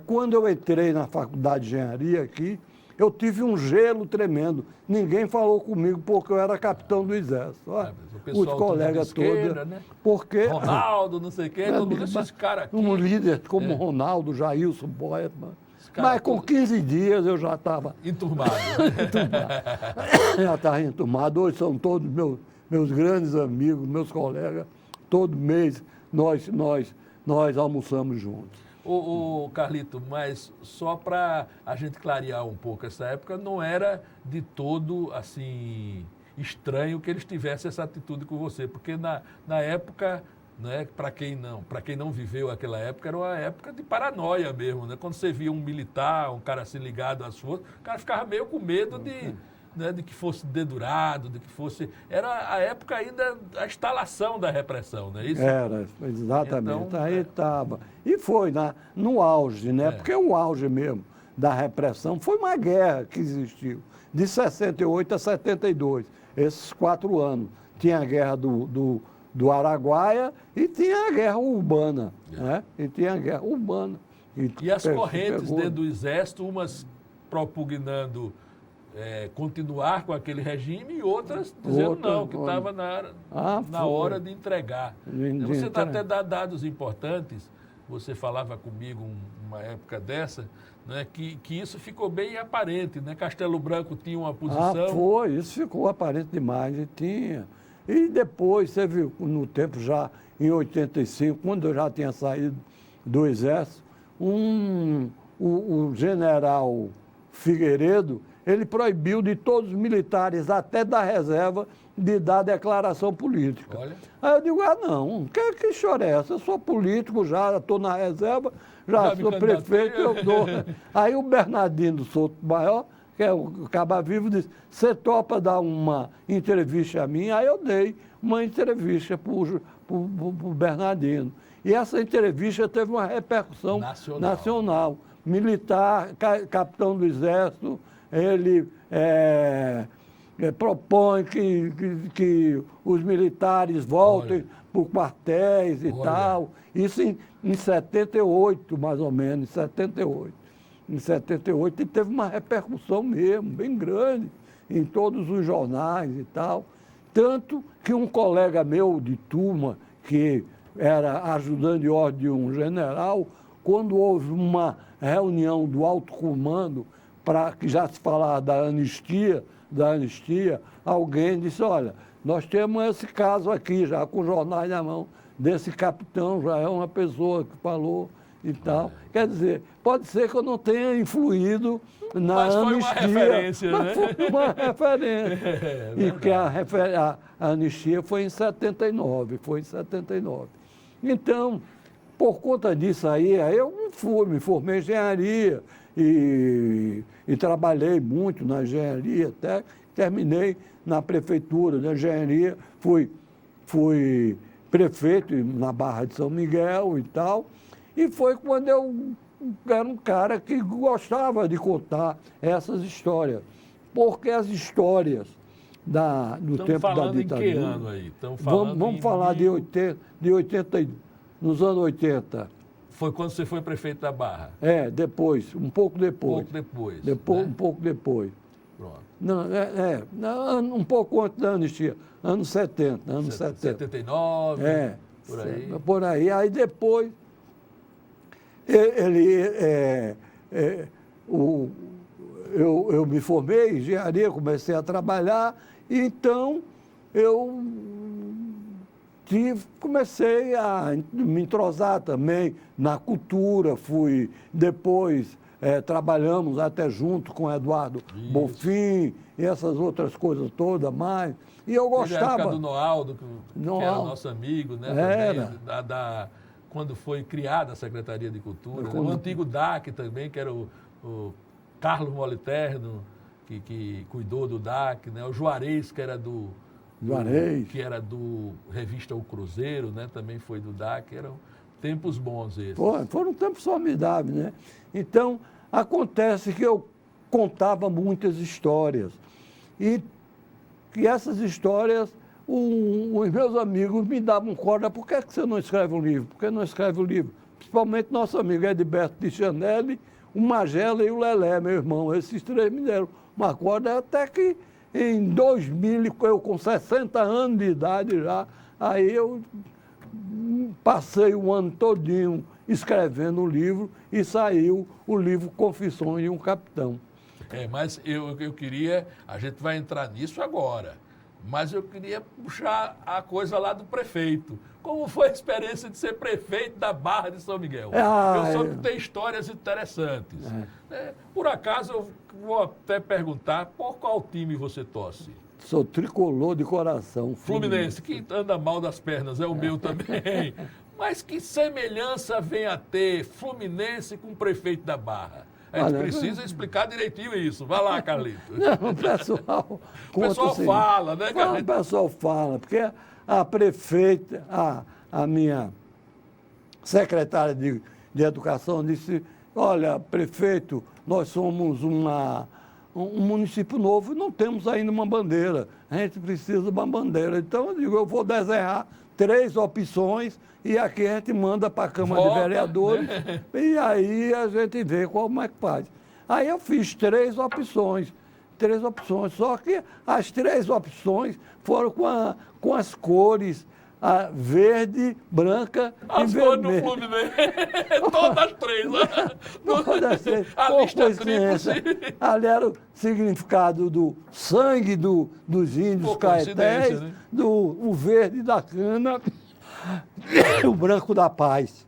Quando eu entrei na faculdade de engenharia aqui, eu tive um gelo tremendo. Ninguém falou comigo porque eu era capitão do Exército. Os colegas todos. Né? Porque Ronaldo, não sei o quê, todo mundo esses caras aqui. Um líder como Ronaldo, Jailson, Boetman. Mas com 15 dias eu já estava... Enturmado. Já estava enturmado. Hoje são todos meus grandes amigos, meus colegas. Todo mês nós almoçamos juntos. Ô Carlito, mas só para a gente clarear um pouco, essa época não era de todo, assim, estranho que eles tivessem essa atitude com você, porque na época, né, para quem não viveu aquela época, era uma época de paranoia mesmo, né? Quando você via um militar, um cara assim ligado às forças, o cara ficava meio com medo de que fosse dedurado, de que fosse... Era a época ainda, a instalação da repressão, não é isso? Era, exatamente. Então, aí estava. E foi no auge, né? Porque o auge mesmo da repressão foi uma guerra que existiu, de 68 a 72, esses 4 anos. Tinha a guerra do Araguaia e tinha a guerra urbana, né? E tinha a guerra urbana. E as correntes dentro do Exército, umas propugnando... continuar com aquele regime e outras dizendo não, que estava na hora de entregar. Você está até dando dados importantes, você falava comigo uma época dessa, né, que isso ficou bem aparente, né? Castelo Branco tinha uma posição... Isso ficou aparente demais, e tinha. E depois, você viu, no tempo já, em 85, quando eu já tinha saído do Exército, o general Figueiredo, ele proibiu de todos os militares, até da reserva, de dar declaração política. Olha. Aí eu digo, não, que história é essa? Eu sou político já estou na reserva, já sou prefeito, eu dou. Aí o Bernardino do Souto Maior, que é o Caba Vivo, disse, você topa dar uma entrevista a mim? Aí eu dei uma entrevista para o Bernardino. E essa entrevista teve uma repercussão nacional. Militar, capitão do Exército, ele propõe que os militares voltem para quartéis e tal. Isso em 78, mais ou menos, em 78. Em 78, e teve uma repercussão mesmo, bem grande, em todos os jornais e tal. Tanto que um colega meu de turma, que era ajudante de ordem de um general, quando houve uma reunião do alto comando, para que já se falava da anistia, alguém disse, olha, nós temos esse caso aqui, já com jornais na mão, desse capitão, já é uma pessoa que falou e tal. Quer dizer, pode ser que eu não tenha influído na anistia. Mas foi uma referência, né? Mas foi uma referência. E que a anistia foi em 79, Então, por conta disso aí, eu me formei em engenharia e trabalhei muito na engenharia, até terminei na prefeitura de engenharia, fui prefeito na Barra de São Miguel e tal, e foi quando eu era um cara que gostava de contar essas histórias, porque as histórias do tempo da ditadura... Estamos falando em que ano aí? Vamos falar de 80, nos anos 80. Foi quando você foi prefeito da Barra? Depois, um pouco depois. Né? Um pouco depois. Pronto. Não, um pouco antes da anistia, anos 70. 79, por aí. Por aí. Aí depois, eu me formei em engenharia, comecei a trabalhar, e então eu comecei a me entrosar também na cultura, depois trabalhamos até junto com o Eduardo Bonfim e essas outras coisas todas mais. E eu gostava... Na época do Noaldo, que era nosso amigo, né? Também, quando foi criada a Secretaria de Cultura. O antigo DAC também, que era o Carlos Moliterno, que cuidou do DAC, né? O Juarez, que era do revista O Cruzeiro, né? Também foi do DAC, eram tempos bons esses. Foram tempos formidáveis, né? Então, acontece que eu contava muitas histórias. E essas histórias, os meus amigos me davam corda, por que você não escreve um livro? Por que não escreve um livro? Principalmente nosso amigo Edberto de Chanelli, o Magela e o Lelé, meu irmão. Esses três me deram uma corda até que em 2000, eu com 60 anos de idade já, aí eu passei o ano todinho escrevendo um livro e saiu o livro Confissões de um Capitão. Mas eu queria, a gente vai entrar nisso agora, mas eu queria puxar a coisa lá do prefeito. Como foi a experiência de ser prefeito da Barra de São Miguel? Eu soube que tem histórias interessantes. Por acaso, eu vou até perguntar, por qual time você torce? Sou tricolor de coração. Fluminense, que anda mal das pernas, é o meu também. Mas que semelhança vem a ter Fluminense com o prefeito da Barra? A gente precisa explicar direitinho isso. Vai lá, Carlito. Não, o pessoal fala, né, Carlito? O pessoal fala, porque a prefeita, a minha secretária de Educação disse, olha, prefeito, nós somos um município novo e não temos ainda uma bandeira. A gente precisa de uma bandeira. Então, eu digo, eu vou desenhar 3 opções e aqui a gente manda para a Câmara de Vereadores, né? E aí a gente vê como é que faz. Aí eu fiz 3 opções, só que as 3 opções foram com as cores verde, branca e vermelha. As cores do Fluminense, todas as 3. Todas as 3. A lista tríplice. Ali era o significado do sangue dos índios caetés, né? O verde da cana e o branco da paz.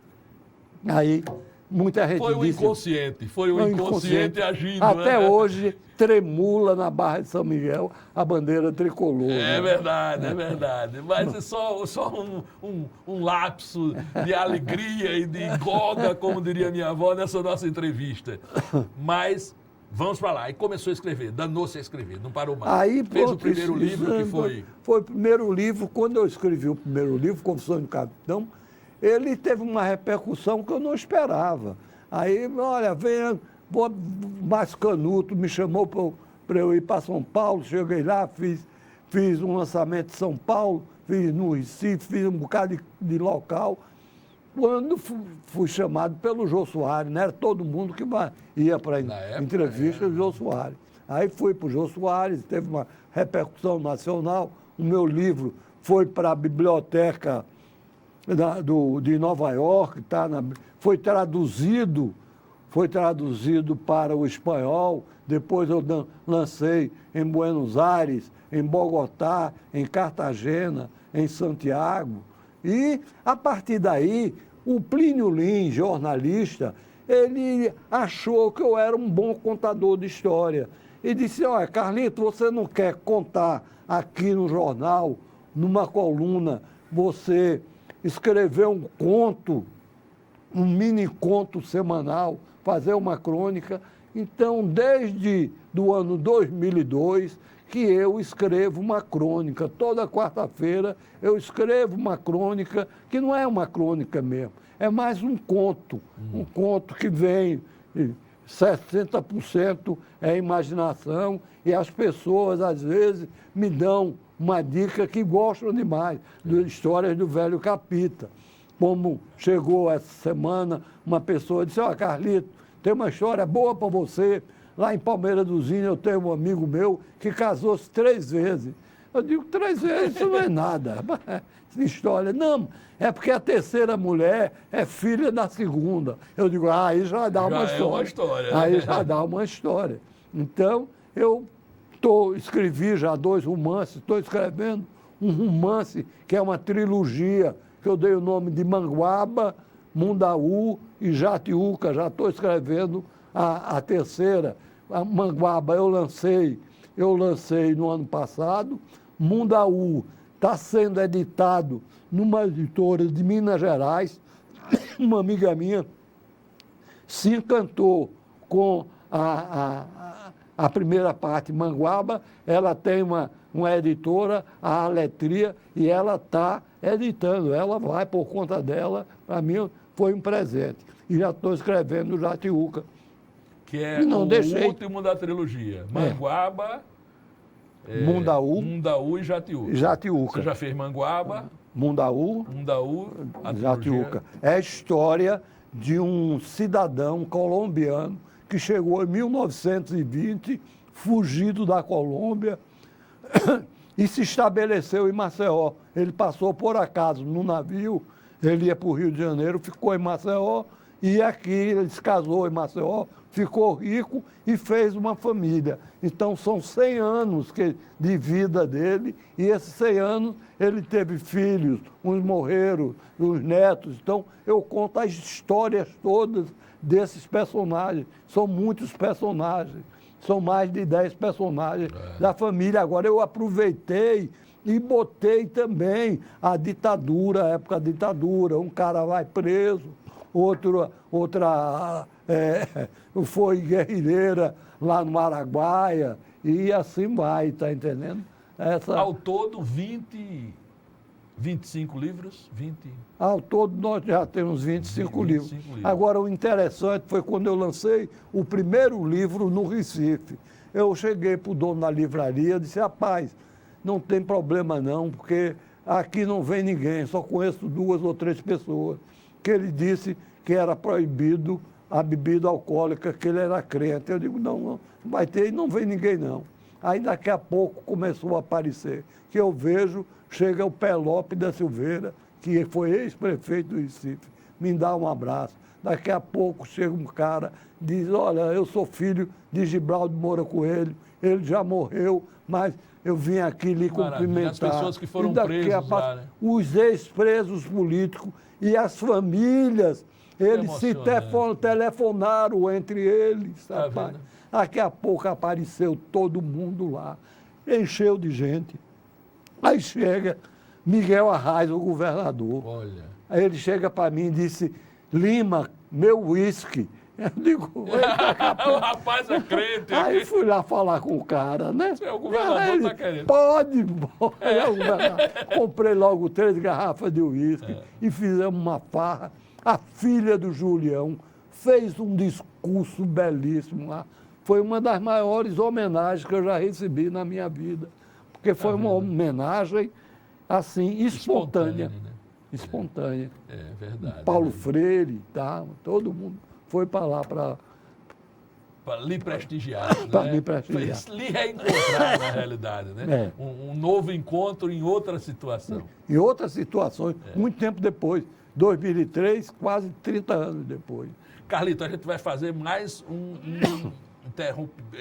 Aí, muita gente disse... Foi o inconsciente agindo. Até hoje, tremula na Barra de São Miguel a bandeira tricolor. É verdade. Mas é só um lapso de alegria e de goga, como diria minha avó, nessa nossa entrevista. Mas vamos para lá. E começou a escrever, danou-se a escrever, não parou mais. Aí, fez o primeiro livro, que foi... Foi o primeiro livro. Quando eu escrevi o primeiro livro, Confissões do Capitão, ele teve uma repercussão que eu não esperava. Aí, olha, venha, mais Canuto me chamou para eu ir para São Paulo, cheguei lá, fiz um lançamento em São Paulo, fiz no Recife, fiz um bocado de local. Quando fui chamado pelo Jô Soares, não era todo mundo que ia para a entrevista do Jô Soares. Aí fui para o Jô Soares, teve uma repercussão nacional, o meu livro foi para a biblioteca de Nova York, foi traduzido para o espanhol, depois eu lancei em Buenos Aires, em Bogotá, em Cartagena, em Santiago. E, a partir daí, o Plínio Lins, jornalista, ele achou que eu era um bom contador de história. E disse, olha, Carlito, você não quer contar aqui no jornal, numa coluna, você escrever um conto, um mini conto semanal, fazer uma crônica. Então, desde o ano 2002, que eu escrevo uma crônica. Toda quarta-feira eu escrevo uma crônica, que não é uma crônica mesmo, é mais um conto que vem, 60% é imaginação, e as pessoas, às vezes, me dão uma dica que gostam demais, das histórias do Velho Capita. Como chegou essa semana, uma pessoa disse, ó, Carlito, tem uma história boa para você. Lá em Palmeira do Zinho eu tenho um amigo meu que casou-se 3 vezes. Eu digo, 3 vezes, isso não é nada. Essa história, não, é porque a terceira mulher é filha da segunda. Eu digo, aí já dá uma história. Uma história, né? Aí já dá uma história. Então, eu escrevi já 2 romances, estou escrevendo um romance que é uma trilogia, que eu dei o nome de Manguaba, Mundaú e Jatiuca. Já estou escrevendo a terceira. A Manguaba eu lancei no ano passado. Mundaú está sendo editado numa editora de Minas Gerais. Uma amiga minha se encantou com a primeira parte, Manguaba. Ela tem uma editora, a Aletria, e ela está editando. Ela vai por conta dela. Para mim foi um presente. E já estou escrevendo o Jatiuca. Que é o último da trilogia. Manguaba, Mundaú e Jatiuca. Você já fez Manguaba, Mundaú Jatiuca. É a história de um cidadão colombiano que chegou em 1920, fugido da Colômbia, e se estabeleceu em Maceió. Ele passou por acaso no navio, ele ia para o Rio de Janeiro, ficou em Maceió, e aqui ele se casou em Maceió, ficou rico e fez uma família. Então, são 100 anos de vida dele, e esses 100 anos ele teve filhos, uns morreram, os netos. Então, eu conto as histórias todas desses personagens. São muitos personagens, são mais de 10 personagens da família. Agora, eu aproveitei e botei também a ditadura, a época da ditadura. Um cara vai preso, outra foi guerrilheira lá no Araguaia, e assim vai, está entendendo? Ao todo, 25 livros? 20? Ao todo, nós já temos 25 livros. Agora, o interessante foi quando eu lancei o primeiro livro no Recife. Eu cheguei para o dono da livraria e disse, rapaz, não tem problema não, porque aqui não vem ninguém, só conheço 2 ou 3 pessoas. Que ele disse que era proibido a bebida alcoólica, que ele era crente. Eu digo, não vai ter, e não vem ninguém não. Aí daqui a pouco começou a aparecer, que eu vejo, chega o Pelope da Silveira, que foi ex-prefeito do Recife, me dá um abraço. Daqui a pouco chega um cara, diz, olha, eu sou filho de Gibraldo Moura Coelho, ele já morreu, mas eu vim aqui lhe cumprimentar. As pessoas que foram presas lá, né? Os ex-presos políticos e as famílias, eles se telefonaram entre eles, rapaz. Daqui a pouco apareceu todo mundo lá, encheu de gente. Aí chega Miguel Arraes, o governador. Olha. Aí ele chega para mim e disse, Lima, meu uísque. Eu digo, o rapaz é crente. Aí fui lá falar com o cara, né? O governador está querendo. Pode. Comprei logo 3 garrafas de uísque e fizemos uma farra. A filha do Julião fez um discurso belíssimo lá. Foi uma das maiores homenagens que eu já recebi na minha vida. Porque foi uma homenagem, assim, espontânea. Né? Espontânea. É verdade. Paulo Freire, tá? Todo mundo foi para lá Para lhe prestigiar. Para né? me prestigiar. Lhe reencontrar, na realidade. Né? Um novo encontro em outra situação. Em outras situações, muito tempo depois. 2003, quase 30 anos depois. Carlito, a gente vai fazer mais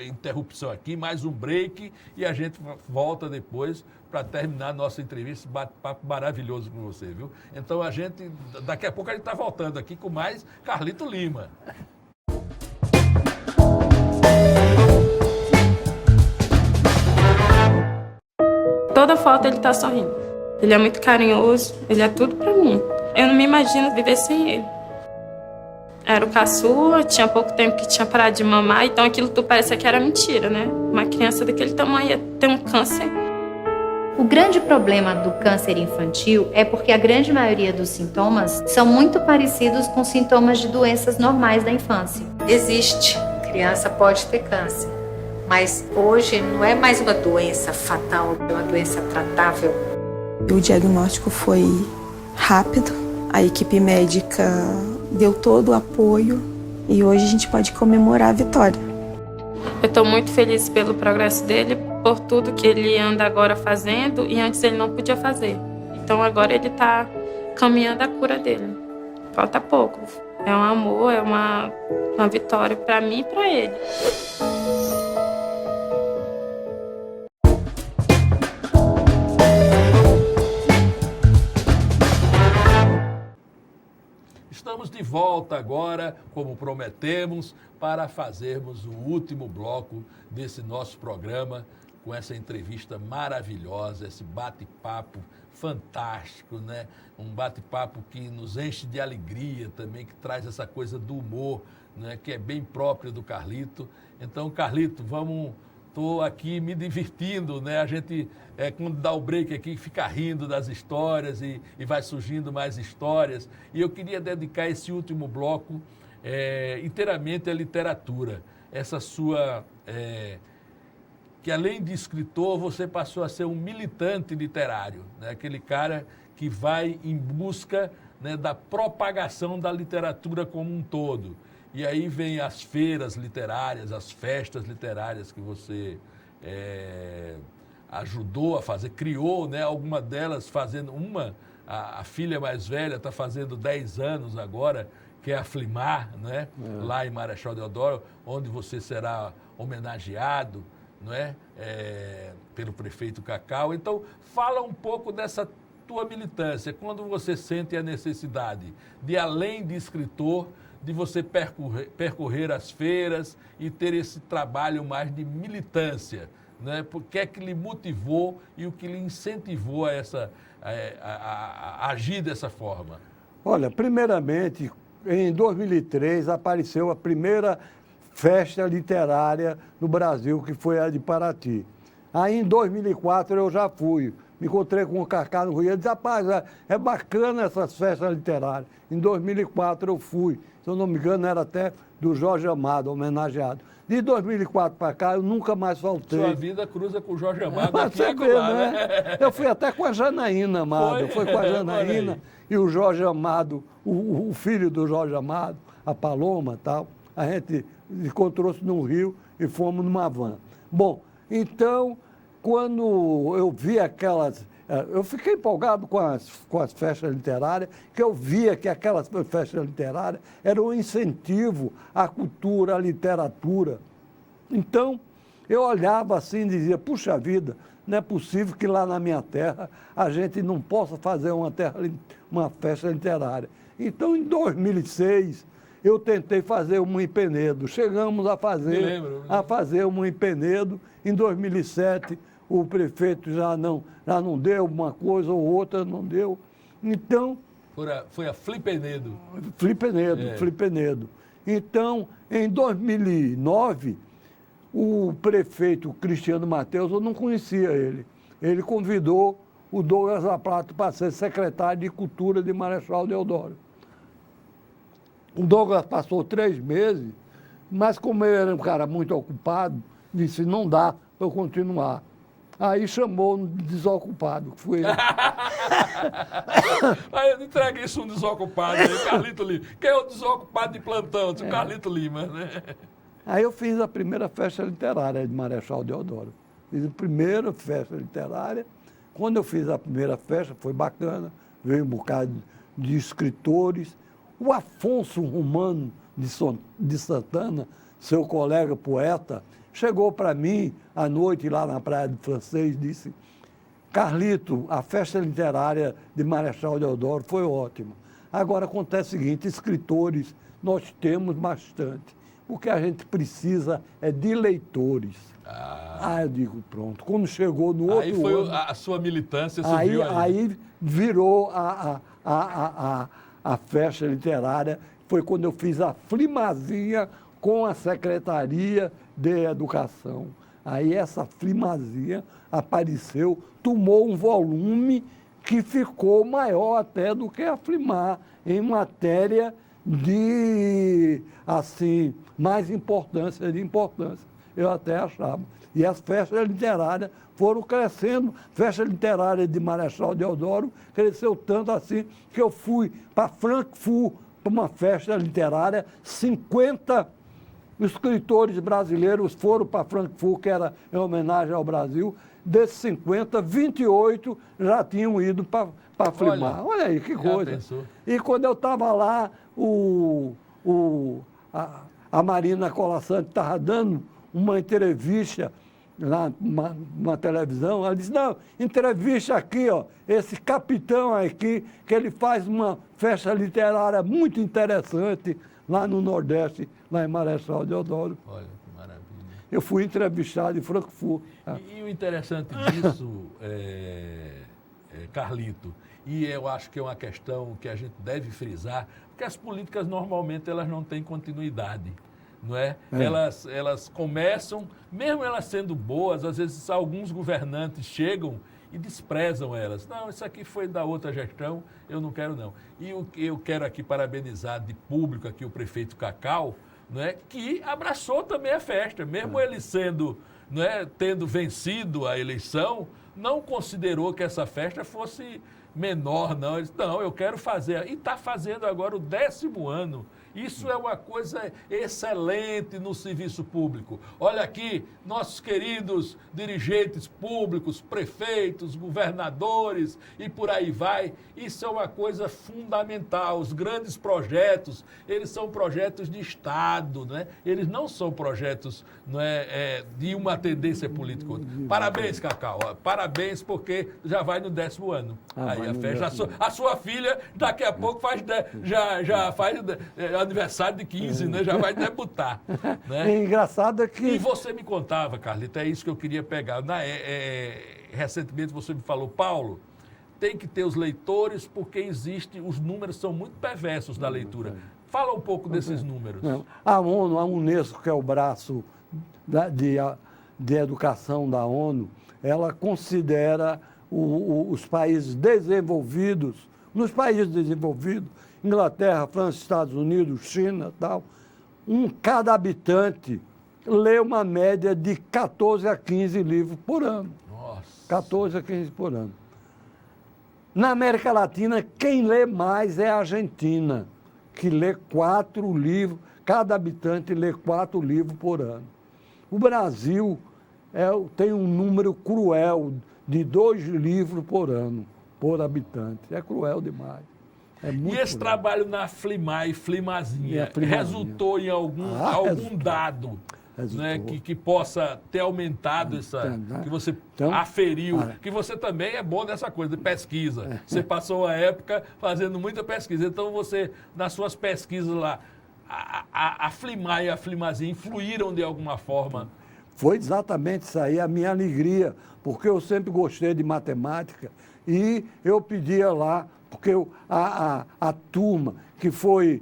interrupção aqui, mais um break, e a gente volta depois para terminar a nossa entrevista, esse bate-papo maravilhoso com você, viu? Então daqui a pouco a gente está voltando aqui com mais Carlito Lima. Toda foto ele tá sorrindo. Ele é muito carinhoso, ele é tudo pra mim. Eu não me imagino viver sem ele. Era o caçula, tinha pouco tempo que tinha parado de mamar, então aquilo tudo parecia que era mentira, né? Uma criança daquele tamanho ia ter um câncer. O grande problema do câncer infantil é porque a grande maioria dos sintomas são muito parecidos com sintomas de doenças normais da infância. Existe, criança pode ter câncer, mas hoje não é mais uma doença fatal, é uma doença tratável. O diagnóstico foi rápido, a equipe médica deu todo o apoio e hoje a gente pode comemorar a vitória. Eu estou muito feliz pelo progresso dele, por tudo que ele anda agora fazendo e antes ele não podia fazer. Então agora ele está caminhando a cura dele. Falta pouco. É um amor, é uma vitória para mim e para ele. Estamos de volta agora, como prometemos, para fazermos o último bloco desse nosso programa, com essa entrevista maravilhosa, esse bate-papo fantástico, né? Um bate-papo que nos enche de alegria também, que traz essa coisa do humor, né? Que é bem própria do Carlito. Então, Carlito, estou aqui me divertindo, né? A gente, quando dá o break aqui, fica rindo das histórias e vai surgindo mais histórias. E eu queria dedicar esse último bloco inteiramente à literatura. Essa sua... que além de escritor, você passou a ser um militante literário, né? Aquele cara que vai em busca, né, da propagação da literatura como um todo. E aí vem as feiras literárias, as festas literárias que você ajudou a fazer, criou, né, alguma delas fazendo a filha mais velha está fazendo 10 anos agora, que é a Flimar, né, lá em Marechal Deodoro, onde você será homenageado, não é? Pelo prefeito Cacau. Então, fala um pouco dessa tua militância, quando você sente a necessidade de, além de escritor, de você percorrer as feiras e ter esse trabalho mais de militância, né? O que é que lhe motivou e o que lhe incentivou a agir dessa forma? Olha, primeiramente, em 2003 apareceu a primeira festa literária no Brasil, que foi a de Paraty. Aí, em 2004, eu já fui. Me encontrei com o Cacá no Rio. Ele disse, rapaz, é bacana essas festas literárias. Em 2004 eu fui. Se eu não me engano, era até do Jorge Amado, homenageado. De 2004 para cá, eu nunca mais faltei. Sua vida cruza com o Jorge Amado aqui você agora, vê, né? Eu fui até com a Janaína Amado. Foi com a Janaína e o Jorge Amado, o filho do Jorge Amado, a Paloma e tal. A gente encontrou-se no Rio e fomos numa van. Bom, então, quando eu vi aquelas... Eu fiquei empolgado com as festas literárias, que eu via que aquelas festas literárias eram um incentivo à cultura, à literatura. Então, eu olhava assim e dizia, puxa vida, não é possível que lá na minha terra a gente não possa fazer uma festa literária. Então, em 2006... eu tentei fazer o Moinho Penedo. Chegamos a fazer o Moinho Penedo. Em 2007, o prefeito já não deu uma coisa ou outra, não deu. Então... Foi a Flipenedo. Flipenedo. Então, em 2009, o prefeito Cristiano Mateus, eu não conhecia ele. Ele convidou o Douglas Laplato para ser secretário de Cultura de Marechal Deodoro. O Douglas passou 3 meses, mas como ele era um cara muito ocupado, disse, não dá para eu continuar. Aí chamou um desocupado, que fui eu. Aí entrega isso um desocupado, aí, Carlito Lima. Quem é o desocupado de plantão? O Carlito Lima, né? Aí eu fiz a primeira festa literária de Marechal Deodoro. Fiz a primeira festa literária. Quando eu fiz a primeira festa, foi bacana, veio um bocado de escritores. O Afonso Romano de Santana, seu colega poeta, chegou para mim à noite lá na Praia do Francês e disse: Carlito, a festa literária de Marechal Deodoro foi ótima. Agora acontece o seguinte, escritores nós temos bastante. O que a gente precisa é de leitores. Eu digo, pronto. Quando chegou no outro aí foi ano... a sua militância surgiu aí virou a festa literária. Foi quando eu fiz a Flimazia com a Secretaria de Educação. Aí essa Flimazia apareceu, tomou um volume que ficou maior até do que a Flimar, em matéria de, assim, mais importância de importância. Eu até achava. E as festas literárias foram crescendo. Festa literária de Marechal Deodoro cresceu tanto assim que eu fui para Frankfurt para uma festa literária, 50 escritores brasileiros foram para Frankfurt, que era em homenagem ao Brasil. Desses 50, 28 já tinham ido para Flimar. Olha aí, que coisa. E quando eu estava lá, a Marina Colasanti estava dando uma entrevista lá numa televisão. Ela disse, não, entrevista aqui, ó, esse capitão aqui, que ele faz uma festa literária muito interessante lá no Nordeste, lá em Marechal Deodoro. Olha, que maravilha. Eu fui entrevistado em Frankfurt. E o interessante disso, Carlito, e eu acho que é uma questão que a gente deve frisar, porque as políticas normalmente elas não têm continuidade, não é? Elas começam, mesmo elas sendo boas, às vezes alguns governantes chegam e desprezam elas. Não, isso aqui foi da outra gestão, eu não quero não. E eu quero aqui parabenizar de público aqui o prefeito Cacau, não é, que abraçou também a festa, mesmo ele sendo, não é, tendo vencido a eleição, não considerou que essa festa fosse menor, não. Ele disse, não, eu quero fazer. E está fazendo agora o 10º ano. Isso é uma coisa excelente no serviço público. Olha aqui, nossos queridos dirigentes públicos, prefeitos, governadores e por aí vai. Isso é uma coisa fundamental. Os grandes projetos, eles são projetos de Estado, né? Eles não são projetos, não é, de uma tendência política. Parabéns, Cacau. Parabéns, porque já vai no 10º ano. Aí a festa. A sua filha, daqui a pouco, já faz aniversário de 15, né? Já vai debutar. Né? É engraçado que... E você me contava, Carlito, é isso que eu queria pegar. Recentemente você me falou, Paulo, tem que ter os leitores porque os números são muito perversos da leitura. Fala um pouco desses números. A ONU, a Unesco, que é o braço de educação da ONU, ela considera os países desenvolvidos, nos países desenvolvidos, Inglaterra, França, Estados Unidos, China, tal, cada habitante lê uma média de 14 a 15 livros por ano. Nossa. 14 a 15 por ano. Na América Latina, quem lê mais é a Argentina, que lê 4 livros, cada habitante lê 4 livros por ano. O Brasil tem um número cruel de 2 livros por ano, por habitante. É cruel demais. E esse trabalho na Flimar e Flimazinha resultou em algum dado, né, que possa ter aumentado que você aferiu, que você também é bom nessa coisa de pesquisa. Você passou a época fazendo muita pesquisa, então você, nas suas pesquisas lá, a Flimar e a Flimazinha influíram de alguma forma? Foi exatamente isso aí, a minha alegria, porque eu sempre gostei de matemática e eu pedia lá, porque a turma que foi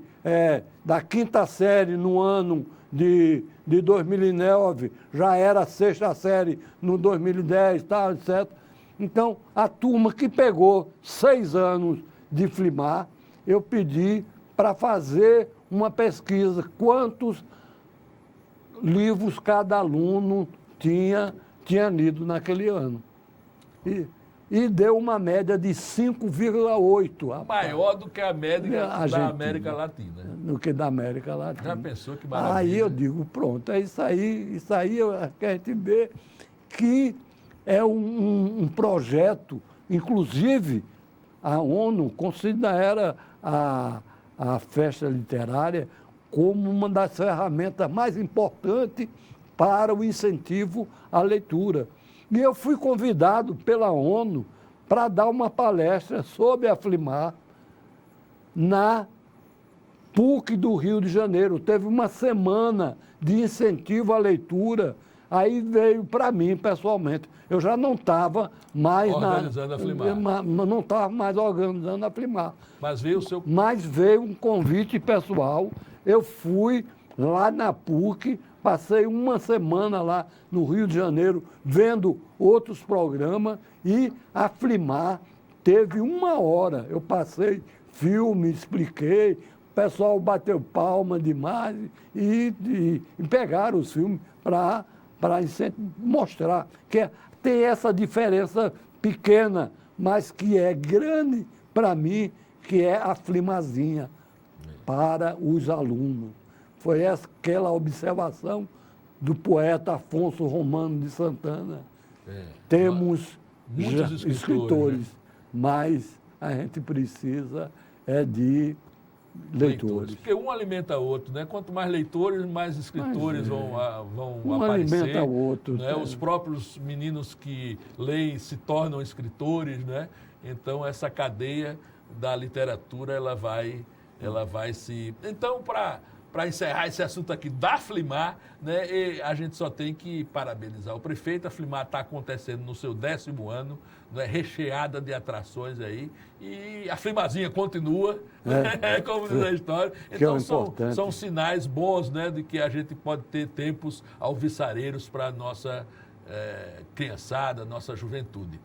da 5ª série no ano de 2009, já era a 6ª série no 2010, tal, etc. Então, a turma que pegou 6 anos de Flimar, eu pedi para fazer uma pesquisa, quantos livros cada aluno tinha lido naquele ano. e deu uma média de 5,8. Maior do que a média da América Latina. Do que da América Latina. Já pensou que maravilha? Aí eu digo, pronto, é isso aí que a gente vê que é um projeto, inclusive a ONU considera a festa literária como uma das ferramentas mais importantes para o incentivo à leitura. E eu fui convidado pela ONU para dar uma palestra sobre a Flimar na PUC do Rio de Janeiro. Teve uma semana de incentivo à leitura, aí veio para mim, pessoalmente. Eu já não estava mais organizando a Flimar. Não estava mais organizando a Flimar. Mas veio o seu... Mas veio um convite pessoal. Eu fui lá na PUC, passei uma semana lá no Rio de Janeiro vendo outros programas e a Flimar teve 1 hora. Eu passei filme, expliquei, o pessoal bateu palma demais e pegaram os filmes para mostrar que tem essa diferença pequena, mas que é grande para mim, que é a Flimazinha para os alunos. Foi aquela observação do poeta Afonso Romano de Santana. Temos muitos escritores, né? Mas a gente precisa de leitores. Porque um alimenta o outro, né? Quanto mais leitores, mais escritores vão um aparecer. Alimenta o outro. Né? Os próprios meninos que leem se tornam escritores, né? Então essa cadeia da literatura ela vai se... Então, para encerrar esse assunto aqui da Flimar, né, a gente só tem que parabenizar o prefeito. A Flimar está acontecendo no seu 10º ano, né, recheada de atrações aí, e a Flimazinha continua, como diz a história. Então são sinais bons, né, de que a gente pode ter tempos alvissareiros para a nossa criançada, nossa juventude.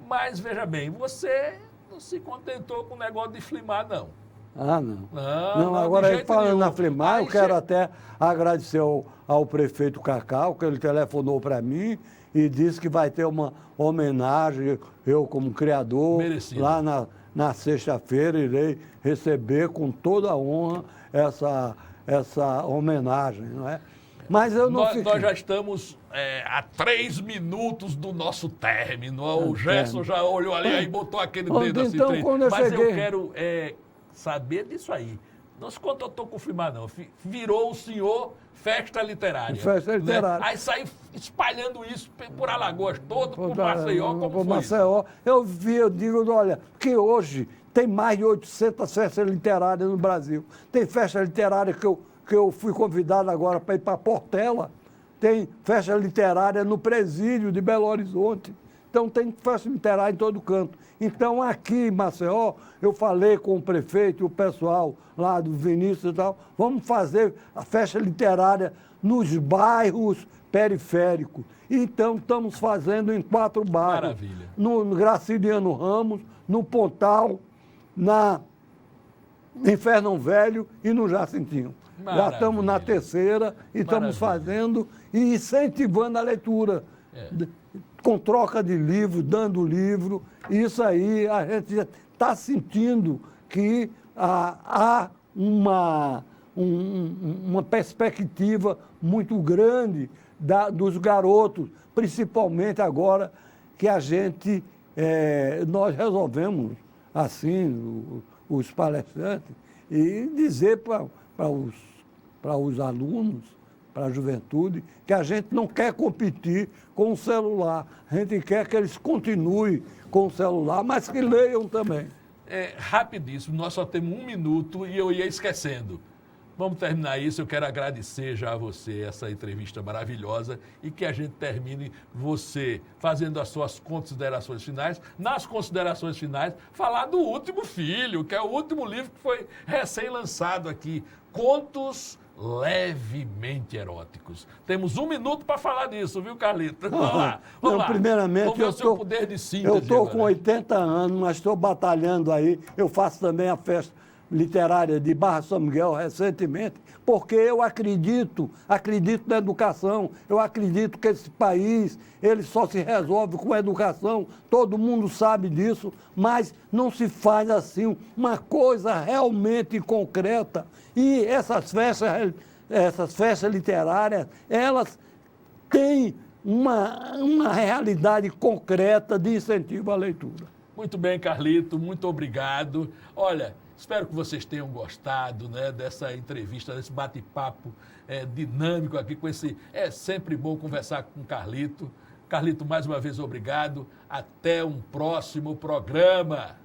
Mas, veja bem, você não se contentou com o negócio de Flimar, não. Ah, não. Não, agora, falando na Flimar, eu quero até agradecer ao prefeito Cacau, que ele telefonou para mim e disse que vai ter uma homenagem, eu como criador, merecido. Lá na sexta-feira irei receber com toda a honra essa homenagem, não é? Mas eu não fiquei... Nós já estamos a 3 minutos do nosso término. O Gerson já olhou ali e botou aquele dedo assim. Então, Mas eu quero... saber disso aí. Não se contentou com o Flimar, não. Virou o senhor Festa Literária. Festa Literária. Né? Aí saiu espalhando isso por Alagoas todo, por Maceió, como foi Maceió. Eu digo, olha, que hoje tem mais de 800 festas literárias no Brasil. Tem festa literária que eu fui convidado agora para ir para Portela. Tem festa literária no Presídio de Belo Horizonte. Então, tem festa literária em todo canto. Então, aqui em Maceió, eu falei com o prefeito e o pessoal lá do Vinícius e tal, vamos fazer a festa literária nos bairros periféricos. Então, estamos fazendo em 4 bairros. Maravilha. No Graciliano Ramos, no Pontal, em Fernão Velho e no Jacintinho. Maravilha. Já estamos na 3ª e estamos fazendo e incentivando a leitura. Com troca de livro, dando livro, isso aí a gente já está sentindo que há uma perspectiva muito grande dos garotos, principalmente agora que nós resolvemos, assim, os palestrantes, e dizer para os alunos, para a juventude, que a gente não quer competir com o celular. A gente quer que eles continuem com o celular, mas que leiam também. Rapidíssimo, nós só temos 1 minuto e eu ia esquecendo. Vamos terminar isso, eu quero agradecer já a você essa entrevista maravilhosa e que a gente termine você fazendo as suas considerações finais. Nas considerações finais, falar do último filho, que é o último livro que foi recém-lançado aqui, Contos Levemente Eróticos. Temos 1 minuto para falar disso, viu, Carlito? Vamos lá. Primeiramente, vamos ver o seu poder de síntese. Eu estou com 80 anos, mas estou batalhando aí. Eu faço também a festa literária de Barra São Miguel recentemente, porque eu acredito na educação, eu acredito que esse país, ele só se resolve com a educação, todo mundo sabe disso, mas não se faz assim uma coisa realmente concreta. E essas festas literárias, elas têm uma realidade concreta de incentivo à leitura. Muito bem, Carlito, muito obrigado. Olha, espero que vocês tenham gostado, né, dessa entrevista, desse bate-papo dinâmico aqui com esse... É sempre bom conversar com o Carlito. Carlito, mais uma vez, obrigado. Até um próximo programa.